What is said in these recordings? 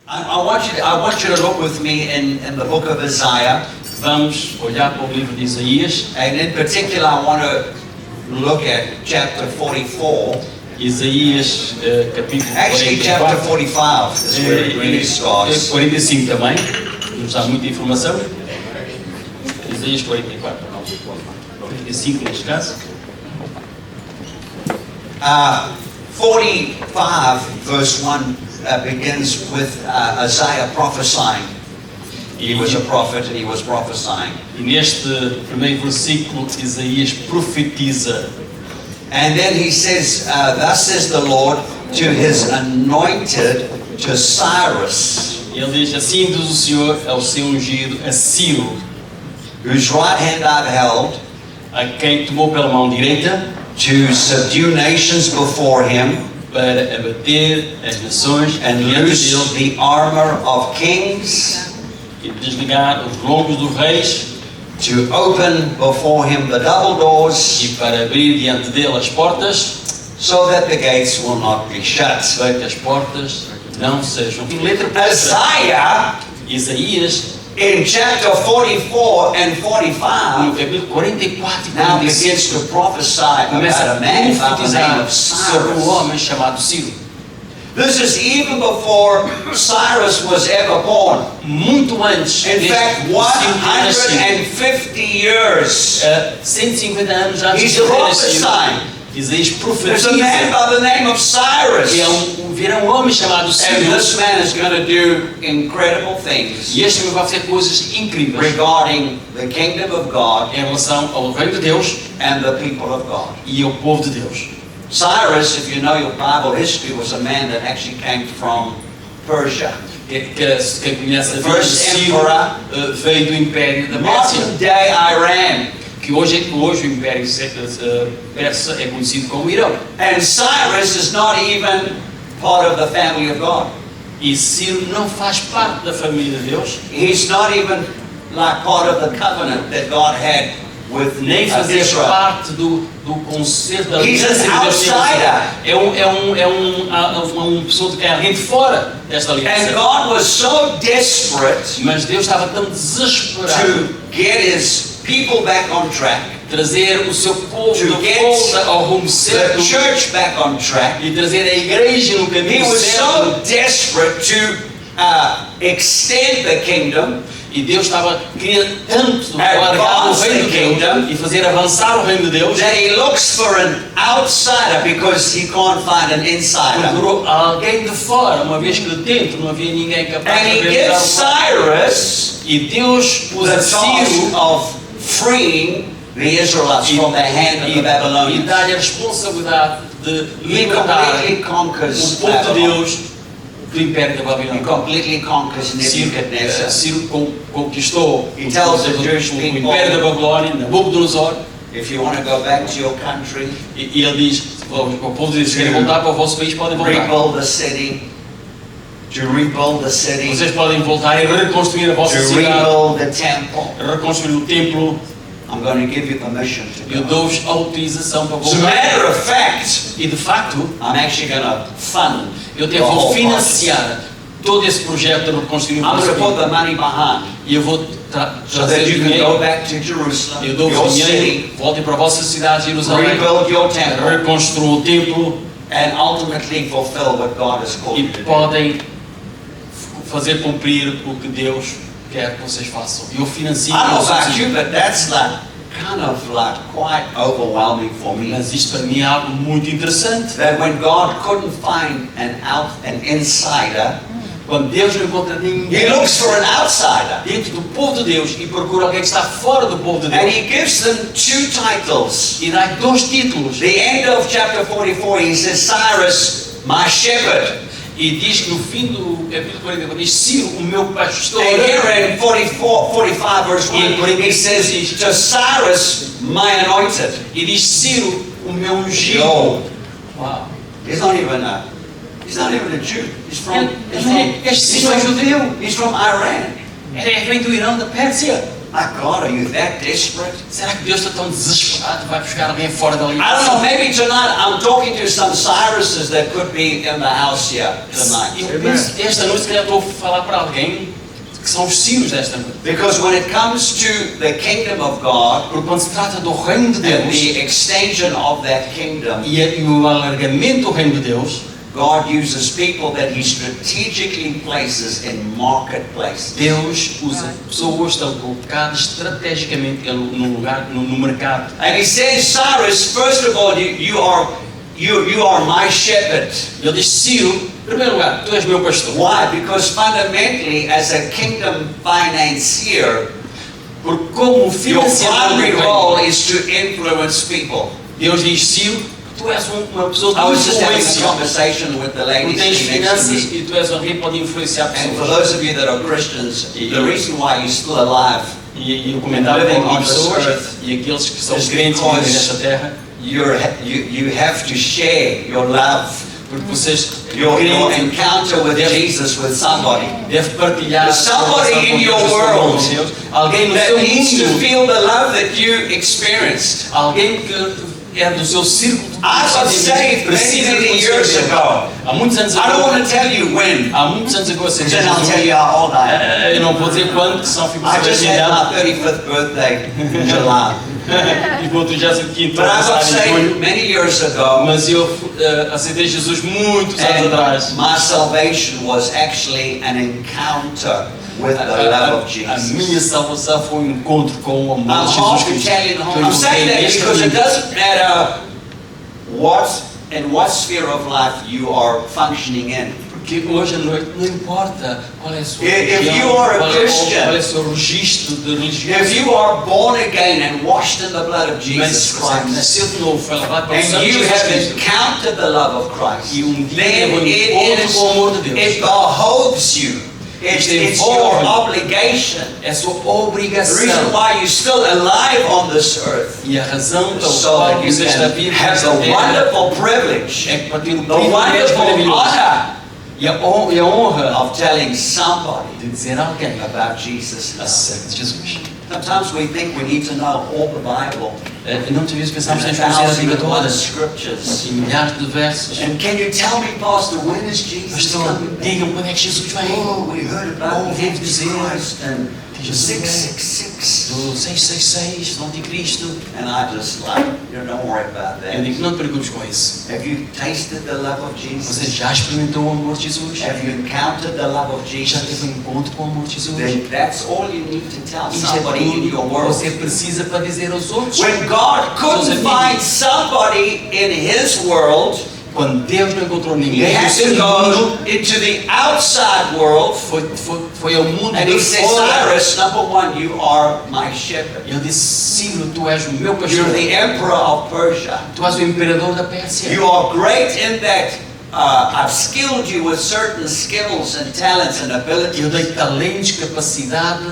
I want you to look with me in the book of Isaiah. Vamos olhar para o livro de Isaías. And in particular, I want to look at chapter 44. Isaías, capítulo Actually, 44. chapter 45 is where it really starts. 45 também. Vamos dar muita informação. Isaías 44. 45 neste caso. 45 verse 1 begins with Isaiah prophesying. He was a prophet and he was prophesying. E neste primeiro versículo, Isaías profetiza. And then he says, thus says the Lord to his anointed, to Cyrus, Ele diz, assim diz o Senhor ao seu ungido, a Ciro, whose right hand I've held, a quem tomou pela mão direita, to subdue nations before him, para abater as nações and diante loose dele, the armor of kings, e desligar os lombos dos reis, to open before him the double doors, e para abrir diante dele as portas, so that the gates will not be shut. para que as portas não sejam. Em letra por letra, Isaiah, Isaías, in chapter 44 and no 45, capítulo 44 e now 45, begins to prophesy começa about a a man by the name profetizar of sobre um Cyrus. homem chamado Ciro. This is even before Cyrus was ever born. Muito antes In fact, Ciro ter nascido. 150 years, 150 anos antes he's de ter nascido, prophesying. Isaías There's a man profetiza by the name of Cyrus. que virá um homem chamado And Ciro, this man is going to do incredible things e este homem vai fazer coisas incríveis regarding the kingdom of God em relação ao reino de Deus and the people of God. e ao povo de Deus. Cyrus, if you know your Bible history, was a man that actually came from Persia. Quem conhece a vida de First Ciro emperor. veio do Império da Pérsia, Modern day Iran. que hoje o Império Persa é conhecido como Irão. And Cyrus is not even part of the family of God. E Ciro não faz parte da família de Deus, He's not even like part of the covenant that God had with nem fazer Israel. parte do concerto da He's aliança an que Deus tem. outsider. Uma pessoa que é alguém de fora desta And aliança. God was so desperate Mas Deus estava tão desesperado to get his people back on track, trazer o seu povo To de get volta ao rumo the certo church back on track. e trazer a igreja no He caminho was certo. so desperate to extend the kingdom E Deus queria tanto Advance alargar o reino de the kingdom. Deus e fazer avançar o reino de Deus. that he looks for an outsider because he can't find an insider. Procurou alguém de fora, uma vez que de dentro não havia ninguém capaz And de he realizar gives o plano. Cyrus E Deus pôs the a task Ciro of freeing the Israelites from the hand of the e Babylonians. dar-lhe a responsabilidade de He libertar completely conquers o povo de Babylon. Deus do Império da He Babilônia. completely conquers Nebuchadnezzar. Ciro conquistou He tells the o Jewish people, Império da Babilônia, Nabucodonosor, If you want to go back to your country, e ele diz, o povo diz, se querem voltar para o vosso país, podem voltar. rebuild the city, to rebuild the city, Vocês podem voltar e reconstruir a to vossa cidade, rebuild the temple. reconstruir o templo. I'm going to give you permission to Eu go. dou-vos autorização para As a voltar. matter of fact, E de facto, I'm actually going to fund eu the até vou whole project. financiar todo esse projeto de reconstruir o I'm going vosso to put país. the money behind E eu vou so trazer that you can go dinheiro. back to Jerusalem, Eu dou-vos your dinheiro, city, voltem para a vossa cidade, Jerusalém, rebuild your temple, reconstruam o templo and ultimately fulfill what God has called e you to do. podem fazer cumprir o que Deus quer que vocês façam. E eu financio I don't know isso. about you, but that's kind of quite overwhelming for me. Mas isto para mim é algo muito interessante. That when God couldn't find an insider, Quando Deus não encontra He ninguém looks for an outsider. dentro do povo de Deus e procura alguém que está fora do povo de And Deus He gives them two titles. e dá dois títulos. The end of chapter 44, He says, Cyrus, my shepherd. E diz que no fim do capítulo 44 diz Ciro, o meu pastor. And here in 45 verse 1, He says, to Cyrus, my anointed. E diz Ciro, o meu ungido. Yo, Uau. he's not even a Jew. He's from Este Ciro é judeu. He's from Iran. Vem do Irão, da Pérsia. My God, are you that desperate? Será que Deus está tão desesperado que vai buscar alguém fora dali? I don't know, maybe tonight I'm talking to some Cyruses that could be in the house here tonight. Eu penso que esta noite, se calhar, estou a falar para alguém que são os Círios desta noite. Because when it comes to the kingdom of God, Porque quando se trata do reino de and Deus the extension of that kingdom, e o alargamento do reino de Deus, God uses people that He strategically places in marketplaces. Deus usa pessoas que estão colocadas estrategicamente no lugar, no mercado. And He says, Cyrus, first of all, you are my shepherd. Ele diz, Ciro, em primeiro lugar, tu és meu pastor. Why? Because fundamentally, as a kingdom financier, Porque como your financiador do primary reino, role is to influence people. Deus diz, Ciro, tu és uma pessoa I de was just having a influência. conversation with the Tu lady tens sitting next to finanças me. e tu és alguém que pode influenciar And for pessoas. those of you that are Christians, the reason why you're still alive, E eu comentava Living com on as this pessoas earth e aqueles que são is crentes que vivem because nesta terra, you have to share your love, porque vocês your crentes encounter with Jesus with somebody devem partilhar There's somebody a relação com in your Deus, world com Deus. Alguém no that seu needs to mundo, feel the love that you experienced. alguém que é do seu círculo de I got saved many years ago. Há muitos anos I don't ago, want to tell you when, há muitos anos ago, assim, then I'll tell you how old I am. eu não vou dizer quando, que só fico I sabendo just a had idade. my 35th birthday in July. E vou tu já sei que But I got saved many years ago, mas eu aceitei Jesus muitos anos atrás. and my salvation was actually an encounter with the love of A Jesus. minha salvação foi um encontro com o amor I'm de hard Jesus to Cristo. tell you. I'm saying that because it doesn't matter in what sphere of life you are functioning in. Porque hoje à noite não importa qual é a sua If religião, you are a qual Christian, é o seu registro de religião. If you are born again and washed in the blood of Mas Jesus se você Christ, nasceu de novo, foi lavado pelo and sangue de you Jesus have Cristo, encountered the love of Christ, e dia then teve it encontro com o amor de Deus, it behoves you. It's your obligation. é a sua The reason obrigação. why you're still alive on this earth, E a razão pela so qual that you você está can vivo have nesta the terra wonderful privilege, é para ter o the privilégio wonderful maravilhoso honor e a honra of telling somebody de dizer a alguém about Jesus. acerca de Jesus. Sometimes we think we need to know all the Bible, Não te vezes pensamos que and temos que conhecer a Bíblia 1,001 toda scriptures. e milhares de versos. And can you tell me, Pastor, when is Jesus Pastor, coming back? diga-me quando é que Jesus vem. Oh, we heard about the Ouvimos dizer Antichrist and que Jesus vem. 666. Do 666 do Anticristo. And I just like, don't worry about Eu that. digo, não te preocupes com isso. Have you tasted the love of Você Jesus? já experimentou o amor de Jesus? Have you encountered the love of Já teve Jesus? um encontro com o amor de Jesus? Then that's all you need to tell Isso é somebody in your tudo que world. você precisa para dizer aos outros. When God couldn't find somebody in His world, Quando Deus não encontrou He ninguém no had seu to mundo, go into the outside world. foi ao mundo And He de said, fora. Cyrus, number one, you are my shepherd. Ele disse, Ciro, tu és o meu You're pastor. the emperor of Persia. Tu és o imperador da Pérsia. You are great in that I've skilled you with certain skills and talents and Eu abilities. dei talentos, capacidade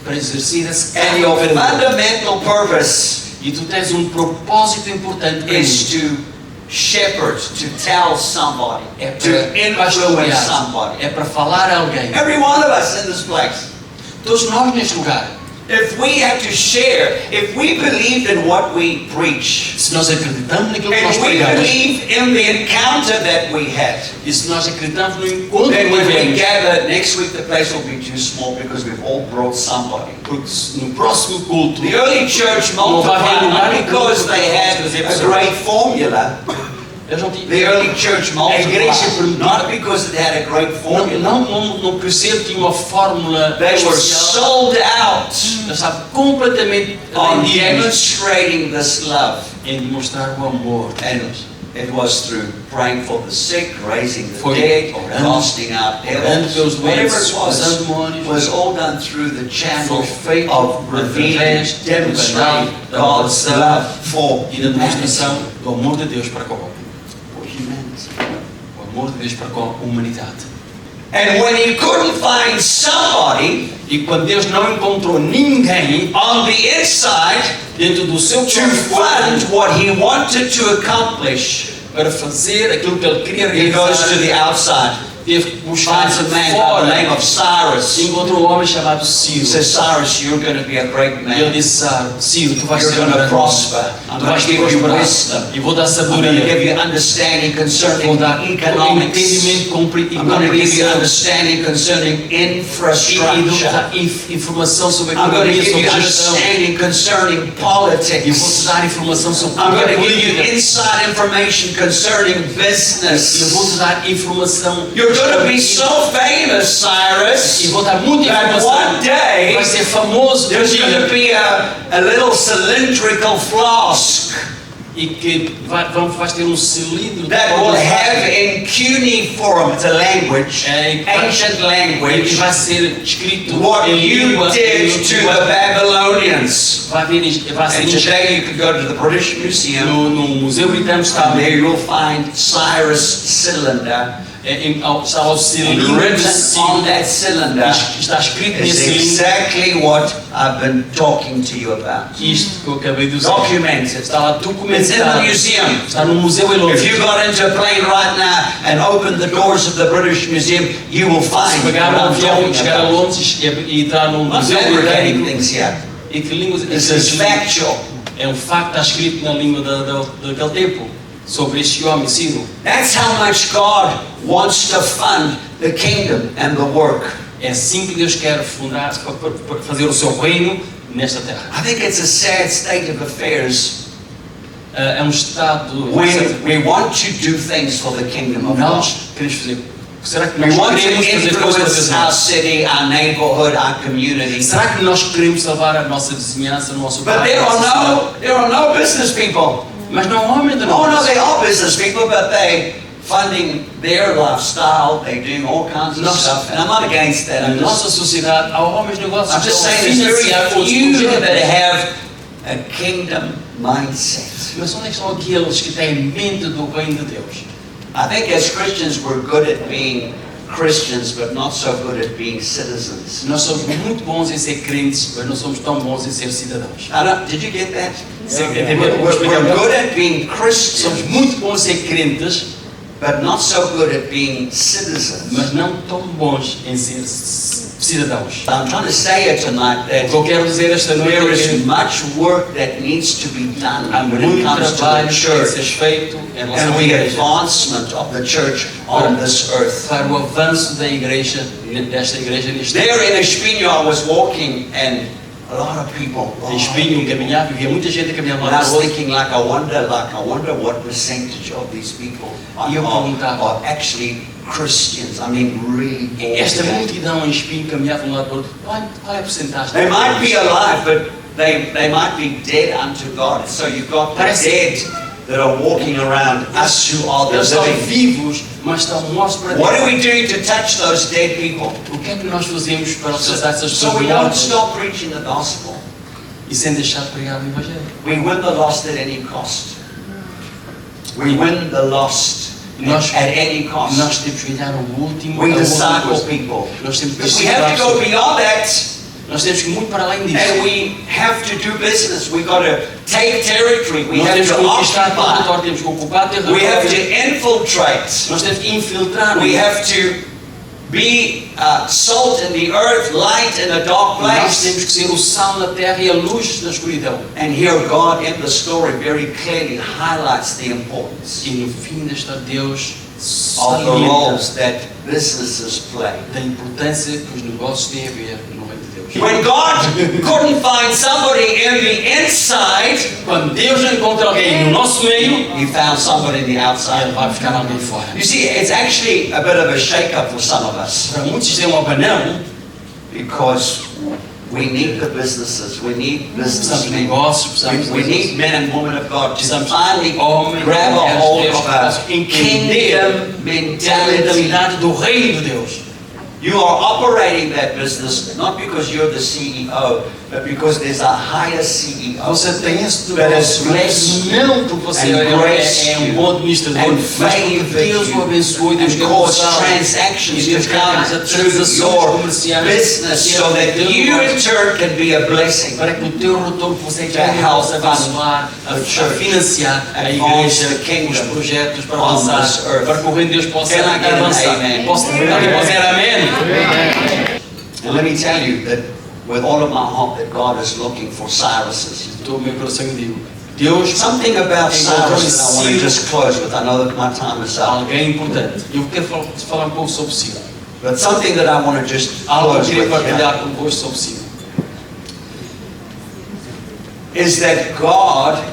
para exercer esse And cargo your de imperador. fundamental purpose E tu tens um propósito importante para is mim. to shepherd, to tell somebody, É to para influence pastorear, somebody. é para falar a alguém. Every one of us in this place. Todos nós neste lugar, If we have to share, if we believe in what we preach, se nós acreditamos naquilo que nós and we pregamos, believe in the encounter that we had, e se nós acreditamos no encontro then que when we tivemos, gather next week, the place will be too small because we've all brought somebody. porque no próximo culto, The early church Não vai haver multiplied lugar not em because que they had trazer a pessoas. great formula. eles não The tinham, early church A igreja multiplied permitiu- not because it had a great formula. não crescer, tinha uma fórmula They were especial. sold out Eles estavam completamente on rendidos demonstrating this love. em demonstrar o amor de And Deus. it was through praying for the sick, raising the Foi dead, orando- casting out orando devils, pelos whatever doentes, it was, expulsando demônios. was all done through the channel Foi feito of revealing, através do demonstrating canal da God's oração love for e da demonstração humanity. do amor de Deus para com o homem. For humanity. O amor de Deus para com a humanidade. And when he couldn't find somebody E quando Deus não encontrou ninguém on the inside dentro do seu to próprio fund what he wanted to accomplish, para fazer aquilo que Ele queria he goes to realizar, the outside. teve que buscar finds a man by the fora. name of Cyrus. Encontrou um homem chamado He Ciro. says, Cyrus, you're going to be a great E ele man. disse, Ciro, tu vais You're ser um going to grande homem. prosper. I'm Tu going vais to give you prosperar. wisdom. E vou dar I'm going to sabedoria. give you understanding Vou concerning dar economics. entendimento e I'm going to give you compreensão. understanding concerning E infrastructure. dar informação sobre I'm going to economia, give you sobre gestão. understanding concerning E vou te politics. dar informação sobre I'm going to give you política. inside information concerning E eu vou te business. dar informação. You're going to be so famous, E Cyrus, vou dar muita that informação. one day Vai ser famoso um there's going to dia. be a little cylindrical flask E que vais ter um cilindro that will have in cuneiform, the language, ancient que language, vai ser escrito what em you língua. did to the Babylonians. Vai ser And today you can go to the British Museum, no Museu Britânico está and there you'll find Cyrus cylinder, está o and cilindro de written on Ciro. that cylinder Está escrito is nesse cilindro exactly what I've been talking to you about. isto que eu acabei de dizer. Documented. Está lá It's in the documentado. museum. Está no museu em If Londres. you got into a plane right now and open the doors of the British Museum, you will Se find what pegar um I'm avião, talking chegar a about. Londres e entrar num I'm not museu fabricating britânico. things yet. E que língua This is factual. é um facto, está escrito na língua daquele tempo sobre este homem, Ciro. That's how much God wants to fund the kingdom and the work. É assim que Deus quer fundar, para fazer o seu reino nesta terra. I think it's a sad state of affairs É um estado. when we want to do things for the kingdom of God. Nós queremos fazer. Será que We nós want to queremos fazer coisas para influence Deus? our city, our neighborhood, our community. Será que nós queremos salvar a nossa vizinhança, o nosso But bairro? there are no business people. Mas não há homem de Oh no, nós. they are business people, but they funding their lifestyle. They're doing all kinds of stuff, and I'm not against that. Na I'm nossa sociedade há homens de negócios I'm que just estão a saying there's financiar very outros few that projetos. have a kingdom mindset. Mas onde é que são aqueles que têm mente do reino de Deus? I think as Christians we're good at being Christians, but not so good at being citizens. Nós somos muito bons em ser crentes, mas não somos tão bons em ser cidadãos. Did you get that? Yeah. We're good at being Somos Christians, muito bons em ser crentes, but not so good at being citizens. mas não tão bons em ser cidadãos. I'm trying to say here tonight O that que eu quero dizer esta noite there é is que much work that needs to be done há when it muito comes to trabalho the que tem que ser church feito em relação and à the igreja. advancement of the church on this earth. Para o avanço da igreja, desta igreja neste There in Espinho, I was walking and a lot of people. Em Espinho, caminhava, havia muita gente a caminhar And I lá was do outro. thinking, I wonder what percentage of these people E eu perguntava. are actually Christians. I mean, really. Esta born again. multidão em Espinho caminhava de um lado para o outro. Qual é a porcentagem? They might be alive, but they might be dead unto God. So you've got the Parece- dead that are walking around, us who are the Eles estão living. vivos, mas estão mortos para What Deus. are we doing to touch those dead people? O que é que nós fazemos para alcançar essas So pessoas we don't mortas stop preaching the gospel. e sem deixar de pregar o Evangelho? We win the lost at any cost. We win the lost Nós- at any cost. Nós temos que ganhar o último. We a última disciple coisa. people. Nós temos que But we have to discipular go pessoas. beyond that, Nós temos que ir muito para além disso. and we have to do business. We got to take territory. We Nós have temos que to conquistar occupy. território, temos que ocupar We have to território. infiltrate. Nós temos que infiltrar. We have to be salt in the earth, light in a dark Nós place. temos que ser o sal na terra e a luz na escuridão. And here God in the story very clearly highlights the importance E no fim desta Deus of the salienta roles that businesses play. da importância que os negócios têm a ver no reino de Deus. When God couldn't find somebody in the inside, Quando Deus não encontra alguém no nosso meio, He found somebody in the Ele outside. vai buscar alguém fora. You see, it's actually a bit of a shake-up for some of us Para muitos isto é um abanão, because we need the businesses, we need precisamos de businessmen, negócios, precisamos we de need men and women of God to precisamos finally de homens, grab a mulheres, hold Deus, of que possam a entender kingdom a mentality mentalidade do reino de Deus You are operating that business not because you're the CEO, but because there's a higher CEO. Você tem esse That has negócio, blessed não porque você and graced é you bom administrador, and mas porque favored Deus you o abençoou e Deus and quer caused usá-lo. transactions E Deus to quer come realizar through transações your comerciais business so that you in turn can be a blessing. para que o teu retorno você To quer help possa abençoar, the a church, financiar a advance igreja, the kingdom os projetos para on avançar, this earth. para que o reino de Deus possa Can I get an avançar. amen? Posso terminar e posso dizer amém? And let me tell you that with all of my heart that God is looking for Cyruses. Estou meu coração e digo, Deus Something about encontrou Cyrus that I want to just close with. I know that my time is up. alguém importante. Eu quero falar um pouco sobre Ciro. But something that I want to just Algo que eu close queria with here partilhar convosco sobre Ciro. is that God,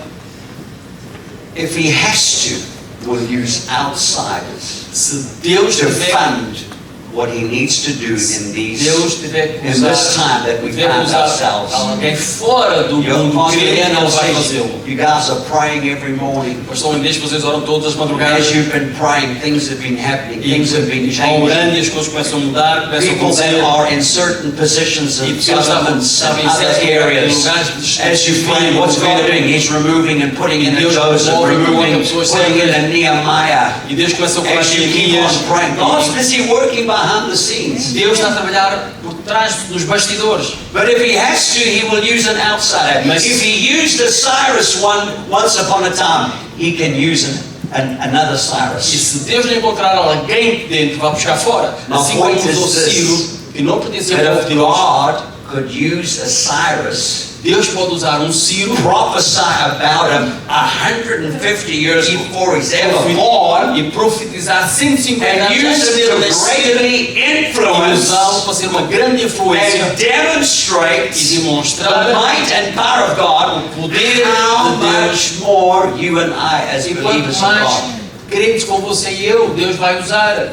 if He has to, will use outsiders Se Deus to tiver fund what He needs to do in these Deus tiver que in this time that we tiver que find usar ourselves. alguém fora do Your mundo pastor cristão, Daniel Ele vai says fazê-lo. you guys are praying every morning. Pastor Inês, vocês oram todas as madrugadas. As you've been praying, things have been happening, E things have been vão changing. orando e as coisas começam a mudar, começam a People that acontecer. are in certain positions E of pessoas governments estavam and em other certos areas. lugares de As you find what's God doing, He's removing and putting in a Deus Joseph, remove removing, pessoas putting in a Nehemiah. E Deus começa a falar As you keep on praying, God's busy working behind the scenes. Deus está a trabalhar por trás dos bastidores. But if He has to, He will use an outsider. Mas- If He used a Cyrus once upon a time, He can use another E Cyrus. se Deus não encontrar alguém dentro, vai buscar fora. My Assim como point is usou this, Ciro, que não pertencia ao That povo if de Deus, God could use a Cyrus, Deus pode usar um Ciro prophesy about him 150 years before he's ever born, e profetizar 150 and anos use antes it dele to nascer greatly e influence usá-lo para ser uma grande influência and demonstrate e the demonstrar might and power of God, o poder how de Deus. much more you and I as E believers quanto of mais God, crentes como você e eu, Deus vai usar.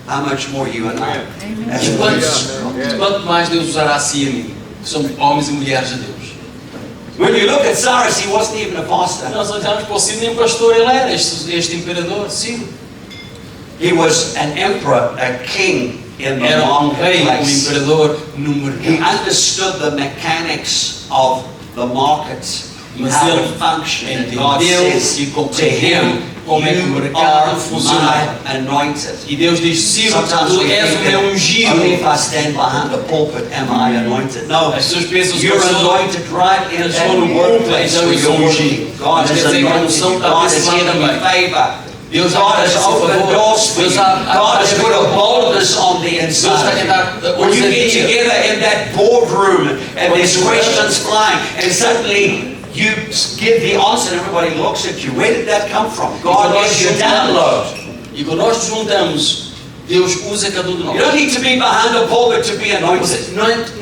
how much more you and I as E believers. quanto mais Deus usará a si e a mim, que somos homens e mulheres de Deus. When you look at Cyrus, he wasn't even a pastor. Nós olhamos para o Ciro, nem pastor ele era, este imperador, Ciro. He was an emperor, a king in the Era um rei, marketplace. imperador no He mercado. understood the mechanics of the market, Mas how ele it functioned. And God entendeu says e to compreendeu him, como é que o "You mercado are funcionava." my anointed." E Deus diz, Ciro, Sometimes tu we és think o meu that ungido. only if I stand behind the pulpit am I anointed. No, As pessoas pensam que you're eu sou anointed right in eu that sou no workplace então where eu sou you're ungido. working. God Mas has quer dizer que a anointed unção you. está God has desse lado given you também. favor. Deus God has está a opened favor. doors for you. Deus há- God has put a boldness on the Deus está a inside. dar When you get ousadia. together in that boardroom and there's Quando- questions flying and suddenly you give the answer and everybody looks at you. Where did that come from? God gives you download. E quando nós nos juntamos, Deus usa cada um de You nós. don't need to be behind a pulpit to be anointed. Você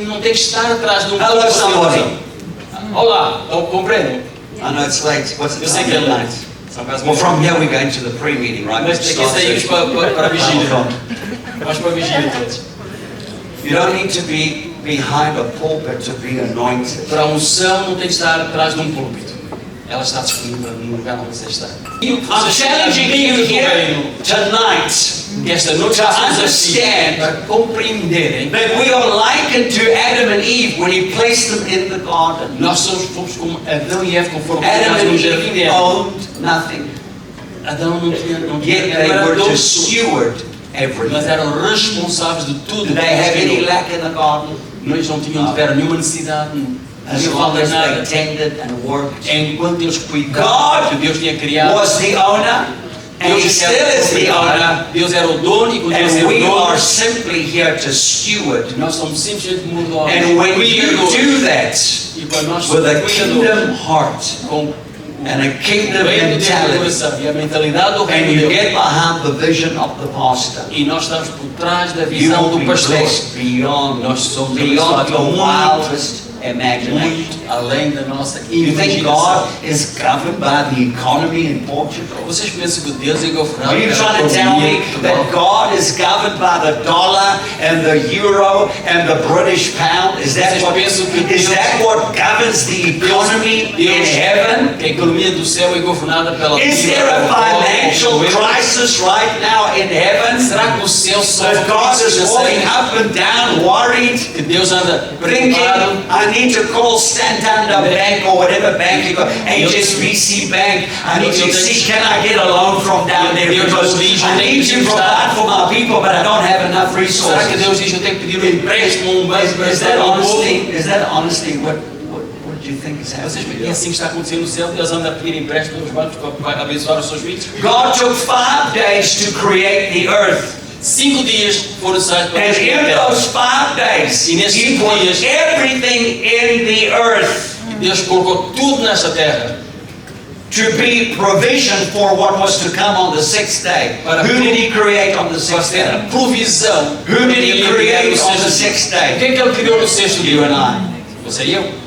não tem que estar atrás de um Hello, púlpito. somebody. Olá, então compreendo. I know it's late. What's the Eu sei time? que é Midnight. late. São quase Well, from here we're going to the pre-meeting, right? Mas Which daqui saímos starts para a vigília. at- Vamos para a vigília todos. You don't need to be behind a pulpit to be anointed. Para a unção não tem que estar atrás de um púlpito. Ela está disponível no lugar onde você está. E o que I'm você challenging you here tonight que esta noite to estamos understand para compreenderem. that we are likened to Adam and Eve when He placed them in the garden. Nós fomos como Adão e Eva conforme Adam colocados and no jardim de Eve Éden. owned nothing, Adão não tinha yet they era were to dono, steward mas everything. eram responsáveis de tudo. Did they have any lack in the garden? Eles não tiveram nenhuma necessidade, não As tinha long falta as de they nada. tended and worked. Enquanto eles cuidavam que Deus tinha criado, Was the owner, and He Deus still era is the owner, Deus era o dono e continua a ser and o we dono. are simply here to steward. Nós somos simplesmente mordomos. And when you cuidadores. do that E quando nós with somos a cuidadores, kingdom heart com and a kingdom reino de mentality, coração e a mentalidade do and reino de you Deus, get behind the vision of the pastor, e nós estamos por trás da you visão will do be pastor, blessed beyond nós somos your abençoados wildest imagination. muito além da nossa You think imaginação. God is governed by the economy in Portugal? Vocês pensam que Deus é governado Are you pela trying to tell economia me de that Portugal? God is governed by the dollar and the euro and the British pound? Is that what governs the economy in heaven? A economia do céu é governada pela Is there a financial crisis right now in heaven? Será que o céu sofre That God is crise walking financeira? up and down, worried, Que Deus anda thinking, preocupado? I need to call Santander Bank or whatever bank you got, HSBC Bank. I need to see, can I get a loan from down there? Because I need to provide for my people, but I don't have enough Será que resources. Deus diz eu tenho que pedir um empréstimo a um banco para Is that ajudar o povo? honesty? Is that honesty? What do you think is Vocês happening? veem assim que está acontecendo no céu? Deus anda a pedir empréstimo aos bancos para abençoar os seus filhos. God took 5 days to create the earth. 5 dias foram necessários para And criar a in terra. those 5 days, E nesses He 5 put dias, everything in the earth Deus colocou tudo nesta terra to be provision for what was to come on the 6th day. Who did He create on the para 6th ter a day? provisão. Who did He Ele criou create no on the sexto 6th dia. O que day? é que Ele criou no sexto dia? You and I. Você e eu.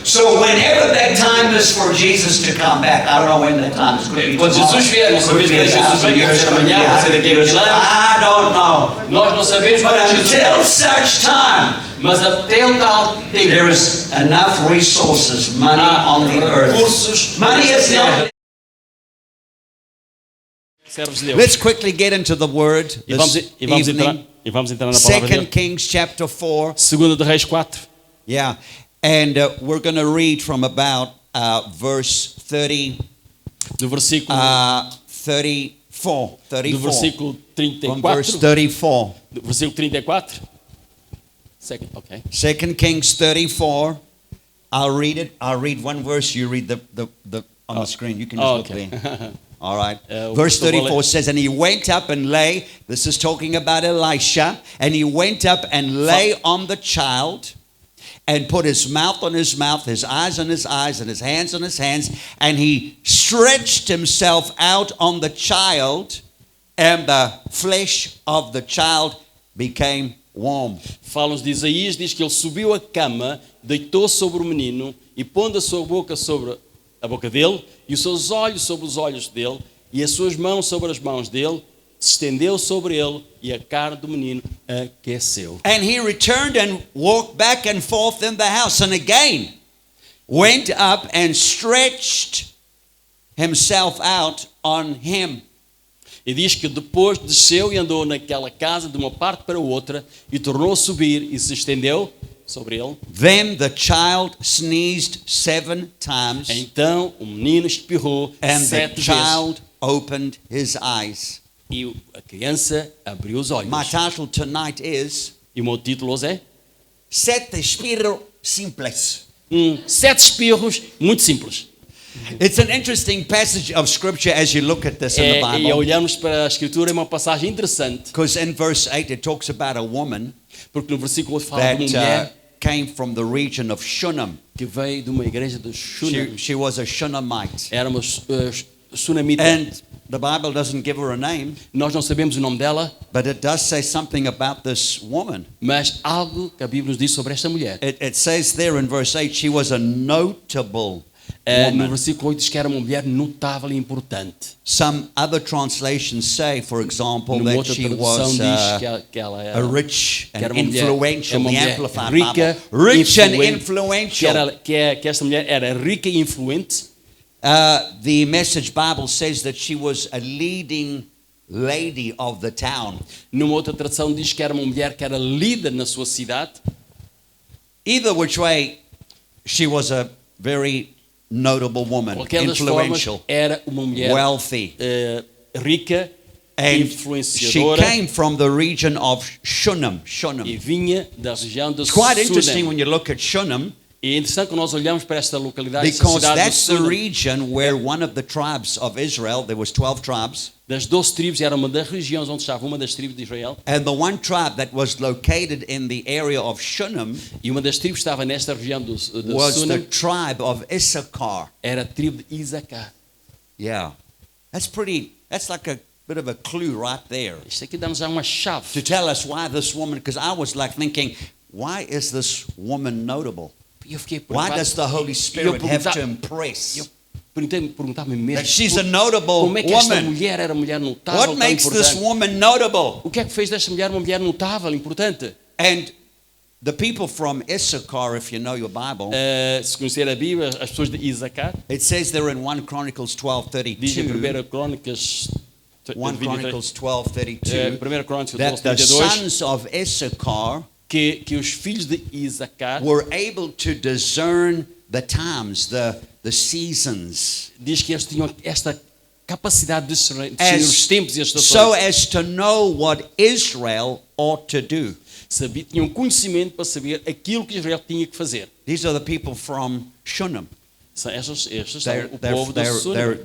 So whenever that time is for Jesus to come back, I don't know when that time is. Could be Quando tomorrow, Jesus vier, não could sabemos be quando Jesus 1,000 vem, years, pode ser could be amanhã, pode ser 100 daqui a years. 1000 anos. I don't know. Nós não sabemos But quando Jesus until vem. such time, Mas até o tal tempo, there is enough resources, money on the earth. recursos, Money is not. servos de Deus. Let's quickly get into the word E vamos, this e vamos entrar, evening. e vamos entrar na palavra de 2 Deus. Kings chapter 4. Segunda de Reis 4. Yeah. And we're going to read from about verse 30, Do versículo, 34. do 34. versículo From verse 34. 34. Do versículo 34. Ok. 2 Kings 34. I'll read it. I'll read one verse. You read the on the screen. You can just look Ok. there. All right. Uh, Verse so we'll 34 says, and he went up and lay, this is talking about Elisha, and he went up and lay on the child and put his mouth on his mouth, his eyes on his eyes, and his hands on his hands, and he stretched himself out on the child, and the flesh of the child became warm. Fala-nos de Isaías, diz que ele subiu a cama, deitou sobre o menino e pondo a sua boca sobre a boca dele e os seus olhos sobre os olhos dele e as suas mãos sobre as mãos dele, se estendeu sobre ele e a carne do menino aqueceu. And he returned and walked back and forth in the house, and again went up and stretched himself out on him. E diz que depois desceu e andou naquela casa de uma parte para outra e tornou a subir e se estendeu sobre ele. Then the child sneezed 7 times, Então o menino espirrou and the 7 vezes child opened his eyes. e a criança abriu os olhos. My title tonight is E o meu título hoje é 7 espirros simples. 7 espirros muito simples. It's an interesting passage of scripture as you look at this in the E Bible. olhamos para a Escritura, é uma passagem interessante, Because in verse 8 it talks about a woman porque no versículo 8 fala de uma that mulher came from the region of Shunem. que veio de uma igreja de Shunem. She was a Shunammite. Era uma sunamita. And the Bible doesn't give her a name, Nós não sabemos o nome dela, but it does say something about this woman. mas algo que a Bíblia nos diz sobre esta mulher. It says there in verse 8, she was a notable No woman. versículo 8 diz que era uma mulher notável e importante. Some other translations say, for example, Numa that outra she tradução was diz que ela a era rich que era and uma mulher- influential, é uma the mulher Amplified rica, Bible. Rich and influente, influential. que esta mulher era rica e influente. The Message Bible says that she was a leading lady of the town. Numa outra tradução diz que era uma mulher que era líder na sua cidade. Either which way, she was a very notable woman, Qualquer das formas, influential, era uma mulher wealthy. rica, And she influenciadora came from the region of Shunem. e vinha da região de It's quite interesting Sunem. when you look at Shunem, E é interessante quando nós olhamos para esta localidade, esta because cidade de that's the Sunem. region where one of the tribes of Israel, there was 12 tribes, Das 12 tribos, era uma das regiões onde estava uma das tribos de Israel. and the one tribe that was located in the area of Shunem E uma das tribos que estava nesta região de was the Sunem tribe of Issachar. era a tribo de Isacar. Yeah. That's like a bit of a clue right there Isto aqui dá-nos já uma chave to tell us why this woman, because I was like thinking, why is this woman notable? E eu fiquei Why preocupado. does the Holy E eu Spirit have to perguntava- impress? eu perguntava-me mesmo, that she's a notable como é que esta woman. mulher era mulher notável, What tão makes this importante? woman notable? O que é que fez desta mulher uma mulher notável, importante? And the people from Issachar, if you know your Bible, Se conhecer a Bíblia, as pessoas de Isacar, it says there in 1 Chronicles diz em 12:32, 1 Crônicas 1 Chronicles 12:32, 1 Crônicas that the 12:32, sons of Issachar que os filhos de Isacar were able to discern the times, the seasons, diz que eles tinham esta capacidade de discernir os tempos e as so estações. as to know what Israel ought to do. Tinham conhecimento para saber aquilo que Israel tinha que fazer. These are the people from Shunem. Estes são They're, o they're, povo da they're, Súria.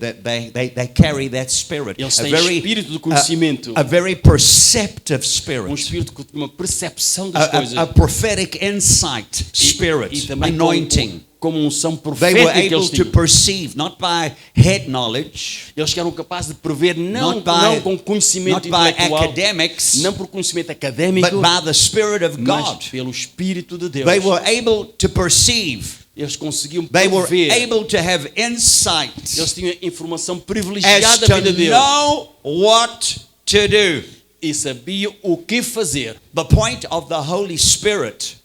they carry that spirit. Eles têm espírito de conhecimento. A very perceptive spirit. Espírito com uma percepção A, das coisas. a prophetic insight spirit. E também anointing. como unção They were profética que able eles to tinham. perceive, not by head knowledge, Eles eram capazes de prever não com not conhecimento by intelectual, academics, não por conhecimento académico, but by the Spirit of mas God. pelo Espírito de Deus. They were able to perceive. Eles conseguiam They were prever. able to have insight Eles tinham informação as privilegiada to da vida de Deus. know what to do. E sabiam o que fazer. The point of the Holy Spirit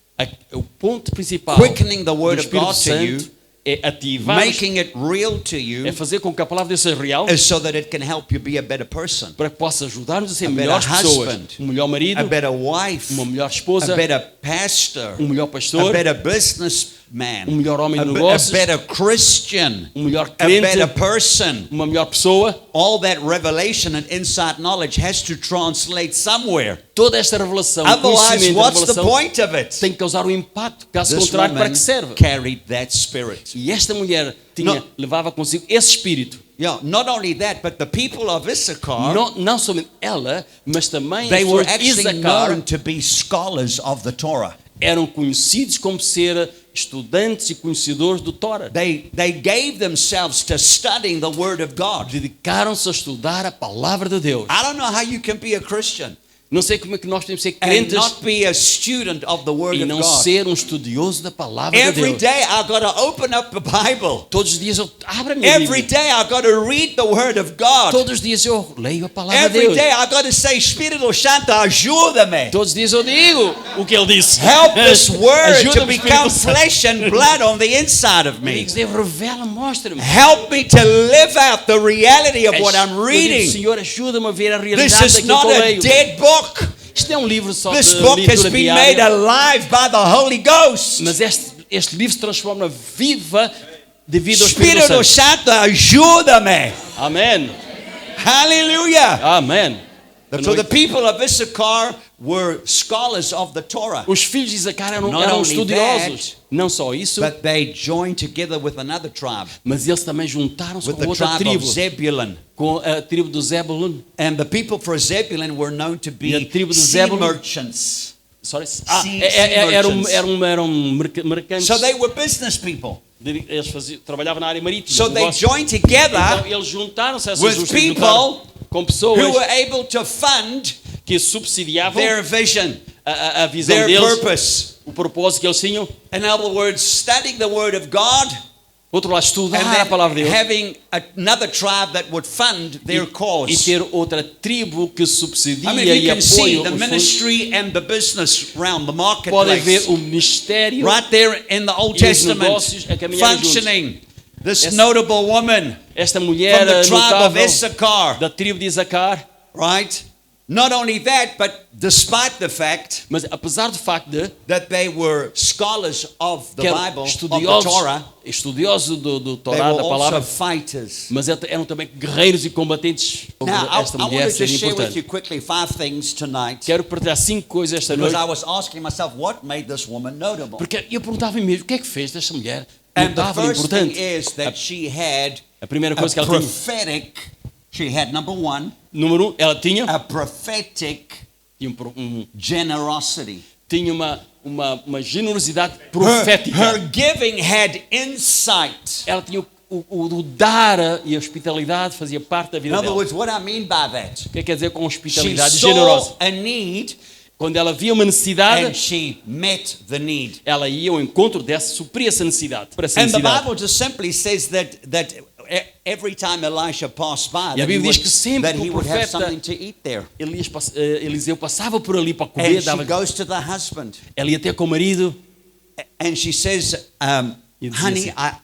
O ponto principal quickening the do Word of Espírito God to Santo you, é ativar, making it real to you, é fazer com que a palavra de Deus seja real, is so that it can help you be a better person, para que possa ajudar-nos a ser a better melhores pessoas. husband, Um melhor marido, a better wife, uma melhor esposa, a better pastor, melhor a pastor, better businessman, melhor homem de a negócios, better Christian, melhor a crente, better person. uma melhor pessoa. All that revelation and inside knowledge has to translate somewhere. Toda esta revelação, Otherwise, conhecimento, what's the revelação, point of it? tem que causar um impacto. Caso This contrário, para woman que serve? carried that spirit. E esta mulher No. levava consigo esse espírito. Yeah, not only that, but the people of Issachar, Não somente ela, mas também they as were pessoas de actually Isacar known to be scholars of the Torah. eram conhecidos como ser estudantes e conhecedores do Torá. They gave themselves to studying the Word of God. Dedicaram-se a estudar a palavra de Deus. I don't know how you can be a Christian Não sei como é que nós podemos ser and crentes not be a student of the Word e of não God. ser um estudioso da palavra de Every Deus. day I got to open up the Bible. Todos os dias eu abro a minha Every Bíblia. day I got to read the Word of God. Todos os dias eu leio a palavra de Every Deus. day I got to say, Espírito Santo, ajuda-me. Todos os dias eu digo o que ele disse. Help this Word to Ajuda-me, become Espírito Santo. flesh and blood on the inside of me. Deus revela, mostra-me. Help me to live out the reality of what I'm Eu digo, reading. Senhor, ajuda-me a ver a This realidade is daquilo que not eu a leio. dead book. Isto é um livro só This de book has leitura been made diária, alive by the Holy Ghost. mas este livro se transforma viva devido ao Espírito Espírito Santo. Santo, ajuda-me. Amém. Hallelujah. Amém. So the people of Issachar were scholars of the Torah, Os filhos de Isacar eram Not only estudiosos. that, Não só isso, but they joined together with another tribe, mas eles também juntaram-se with com the outra tribe tribo, of Zebulun. com a tribo do Zebulun. And the people for Zebulun were known to E a be tribo de sea Zebulun- merchants. Sorry. Sea Eram mercantes. So they were business people. Eles trabalhavam na área marítima. So they negócios. joined together Então eles juntaram-se a essas with duas people juntaram com who pessoas were able to fund que subsidiavam their vision, a visão their deles, purpose. o propósito que eles tinham. In other words, studying the Word of God Outro lado, estudar and a palavra de then Deus. having another tribe that would fund their E cause. ter outra tribo que subsidia I mean, e you can see apoia the os fundos. ministry and the business around the Podem ver marketplace. o ministério Right there in the Old e os Testament, negócios a caminharem juntos. functioning. This Yes. notable woman Esta from mulher the tribe of notável Issachar, da tribo de Isacar, right? Not only that, but despite the fact mas apesar do facto de that they were scholars of the que eram Bible, of the Torah, estudiosos do they Torá, were da also palavra, fighters. mas eram também guerreiros e combatentes. Now, I Esta want mulher to seria just share with importante. you quickly 5 things tonight, Quero partilhar 5 coisas esta because noite, I was asking myself, what made this woman notable? porque eu perguntava-me mesmo, o que é que fez desta mulher And the notável e first thing importante? is that she had A primeira a coisa que ela tinha, prophetic, she had number 1, número 1, ela tinha, a prophetic generosity. tinha uma generosidade Her, profética. her giving had insight. Ela tinha o dar e a hospitalidade fazia parte da In vida other dela. words, what I mean by that, O que é que quer dizer com she hospitalidade generosa? saw a need Quando ela via uma and necessidade, she met the need. ela ia ao encontro dessa, supria essa necessidade. Para essa And the necessidade. Bible just simply says that every time Elisha passed by, E a that he Bíblia diz would, que sempre that que he o would have profeta something to eat there. Eliseu passava por ali para comer, And she dava, goes to the husband, ela ia ter com o marido. and she says, E dizia honey, assim-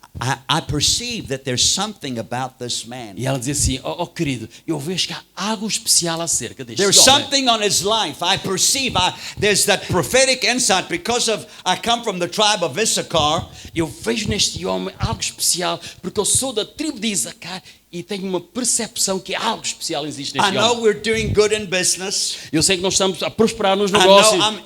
I perceive that there's something about this man. E ela dizia assim: oh querido, eu vejo que há algo especial acerca deste There's homem. something on his life. I perceive. There's that prophetic insight because of I come from the tribe of Issachar. Eu vejo neste homem algo especial, porque eu sou da tribo de Isacar e tenho uma percepção que algo especial existe I neste know homem. we're doing good in business. Eu sei que nós estamos a prosperar nos I know negócios. I'm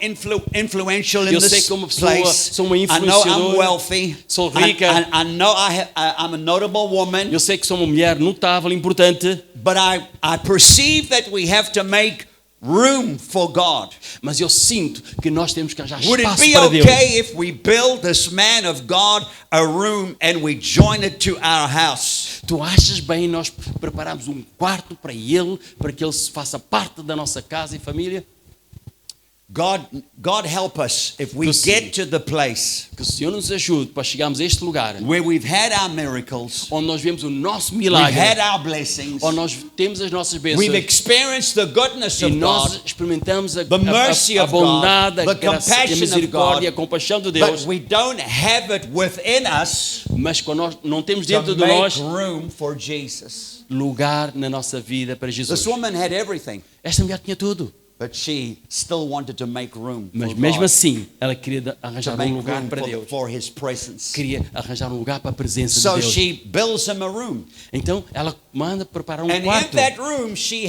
influential in Eu sei this que uma pessoa, place. sou uma I know I'm influenciadora, wealthy. sou rica. I know I'm a notable woman. Eu sei que sou uma mulher notável, importante, But I perceive that we have to make room for God. mas eu sinto que nós temos que arranjar Would it espaço be para Deus. okay if we build this man of God a room and we join it to our house? Tu achas bem nós preparamos um quarto para ele, para que ele faça parte da nossa casa e família? God help us if we Que o get to the place Que o Senhor nos ajude para chegarmos a este lugar where we've had our miracles, onde nós vemos o nosso we've milagre, had our blessings, onde nós temos as nossas we've bênçãos experienced the goodness e of nós God, experimentamos a mercy a of bondade, God, a the graça, a compassion of misericórdia, God, a compaixão de but Deus, we don't have it within us mas quando nós não temos to dentro de make nós room for Jesus. lugar na nossa vida para Jesus. This woman had everything, Esta mulher tinha tudo, but she still wanted to make room mas for mesmo God, assim ela queria to arranjar make um lugar room para Deus, for His presence. queria arranjar um lugar para a presença So de Deus. she builds him a room. Então ela manda preparar um And in quarto. that room, she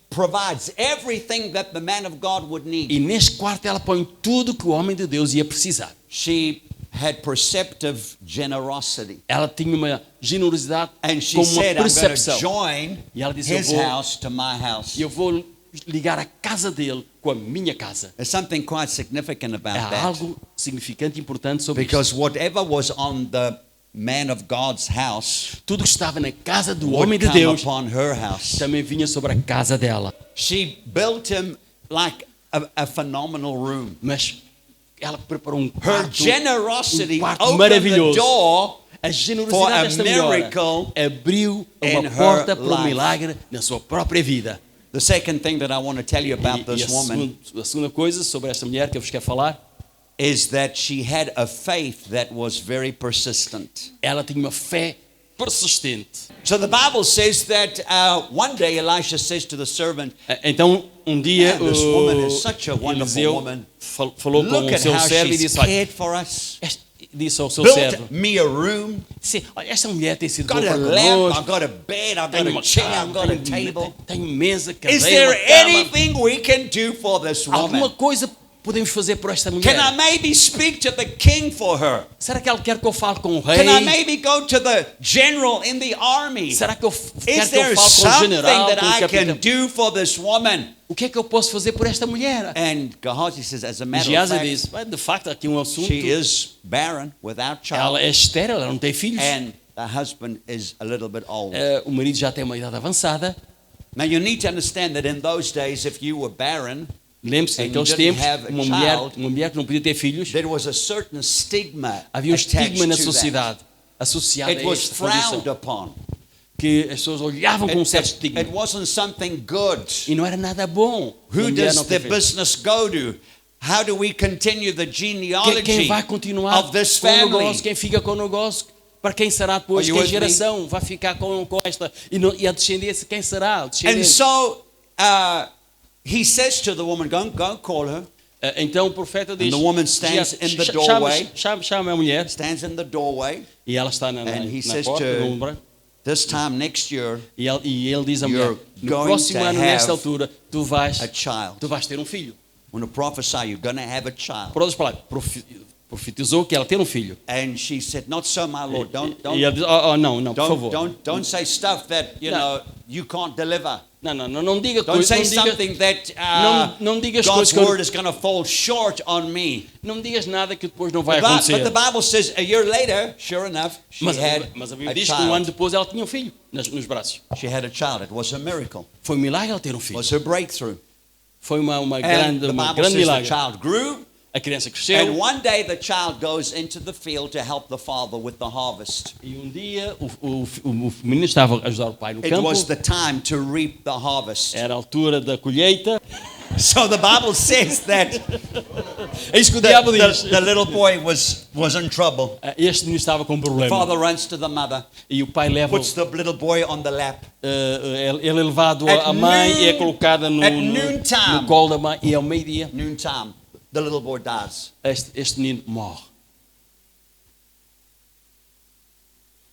provides everything that the man of God would need. E neste quarto ela põe tudo que o homem de Deus ia precisar. She had perceptive generosity. Ela tinha uma generosidade And she com uma said, I'm going to percepção. join E ela disse, his house to my house. eu vou ligar a casa dele com a minha casa. There's something quite significant about Há that. algo significante e importante sobre isso. Because whatever was on the man of God's house Tudo que estava na casa do would homem de come Deus upon her house. também vinha sobre a casa dela. She built him like a phenomenal room. Mas ela preparou um Her quarto, generosity quarto opened the maravilhoso. door A for generosidade a desta mulher miracle abriu in uma her porta para um life. milagre na sua própria vida. The second thing that I want to tell you about E this woman a segunda coisa sobre esta mulher que eu vos quero falar, is that she had a faith that was very persistent. ela tinha uma fé persistente. So the Bible says that one day Elisha says to the servant, Então, um dia Man, this woman is such a wonderful Eliseu woman. falou com look o at seu how servo e she's disse, olha, cared for us, disse ao seu built servo, me a room, disse, olha, esta mulher tem sido boa got a para lamp, I've connosco, got a bed, I've tenho got uma a chair, cama, I've got a table. tenho mesa, Is cadeira, there uma cama. anything we can do for this Alguma woman? coisa podemos fazer por esta mulher? Can I maybe speak to the king for her? Será que ela quer que eu fale com o rei? Can I maybe go to the general in the army? Será que eu Is quero que eu there fale com o something general, that com o I can capitão? do for this woman? O que é que eu posso fazer por esta mulher? And Gehazi says, as a E matter of Geazi fact, disse, "Mas, de facto, aqui um assunto, she is barren without child, ela é estéril, ela não tem filhos. and the husband is a little bit old. O marido já tem uma idade avançada. Now you need to understand that in those days, if you were barren, Lembre-se, And naqueles you didn't tempos, have a uma mulher que não podia ter filhos, there was a certain stigma havia um attached estigma na to that. sociedade associado It a was esta condição, frowned upon. que as pessoas olhavam com um certo estigma. It wasn't something good. E não era nada bom. Who uma mulher does não the ter filhos. business go to? How do we continue the genealogy Quem vai continuar of this com o family? negócio, quem fica com o negócio, para quem será depois, Are you quem with me? geração vai ficar com esta, e a descendência, quem será? O And descendente. so he says to the woman, go call her. Então o profeta diz, the woman stands in the doorway. chama a mulher, Stands in the doorway. e ela está na And he na says porta, to- no umbral, This time next year, e ele diz à You're mulher, no going próximo to ano, nesta have altura, tu vais a child. ter um filho. When to prophesy, you're going to have a child. Por outras palavras, profetizou que ela ter um filho. And she said, not so, my Lord. E ele diz, não, por favor. Don't say stuff that, you No. know, you can't deliver. Não diga Don't coisas, say não diga, something that não digas God's coisas que eu- word is going to fall short on me. não digas nada que depois não vai But acontecer. the Bible says a year later, sure enough, she Mas had a Bíblia a diz que um ano child. depois ela tinha um filho nos braços. She had a child. It was a miracle. Foi um milagre ela ter um It filho. was her breakthrough. Foi uma And grande the Bible grande says the milagre. child grew. A criança And cresceu one day the child goes into the field to help the father with the harvest. e um dia o menino estava a ajudar o pai no It campo. was the time to reap the harvest. Era a altura da colheita. So the Bible says that É isso que o diabo diz. the little boy was in trouble. Este menino estava com um problema. Father runs to the mother, E o pai leva, puts the little boy on the lap. ele é levado At à mãe e é noon- colocada at noontime. no colo da mãe. E ao meio-dia, Noontime, the little boy dies. este menino morre.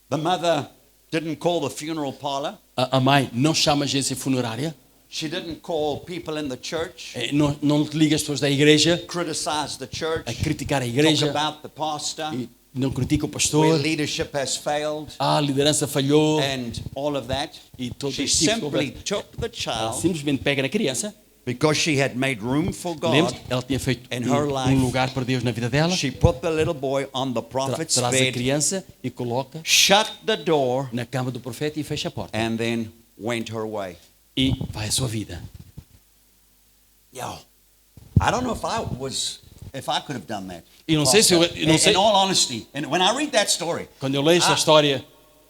The mother didn't call the funeral parlor. A mãe não chama a agência funerária. She didn't call people in the church, Não liga as pessoas da igreja criticize the a church, criticar a talk igreja. about the pastor, E não critica o where pastor. leadership has failed, A liderança falhou. and all of that. E todo She este tipo de simply conversa. took the Ela child simplesmente pega na criança. because she had made room for God. Lembra? Ela tinha feito in her life, lugar para Deus na vida dela. She put the little boy on the prophet's Traz a bed, criança e coloca shut the door, na cama do profeta e fecha a porta. and then went her way. E vai a sua vida. Yo, I don't know if I could have done that. Eu não sei se eu não sei. In all honesty, and when I read that story, Quando eu leio esta história,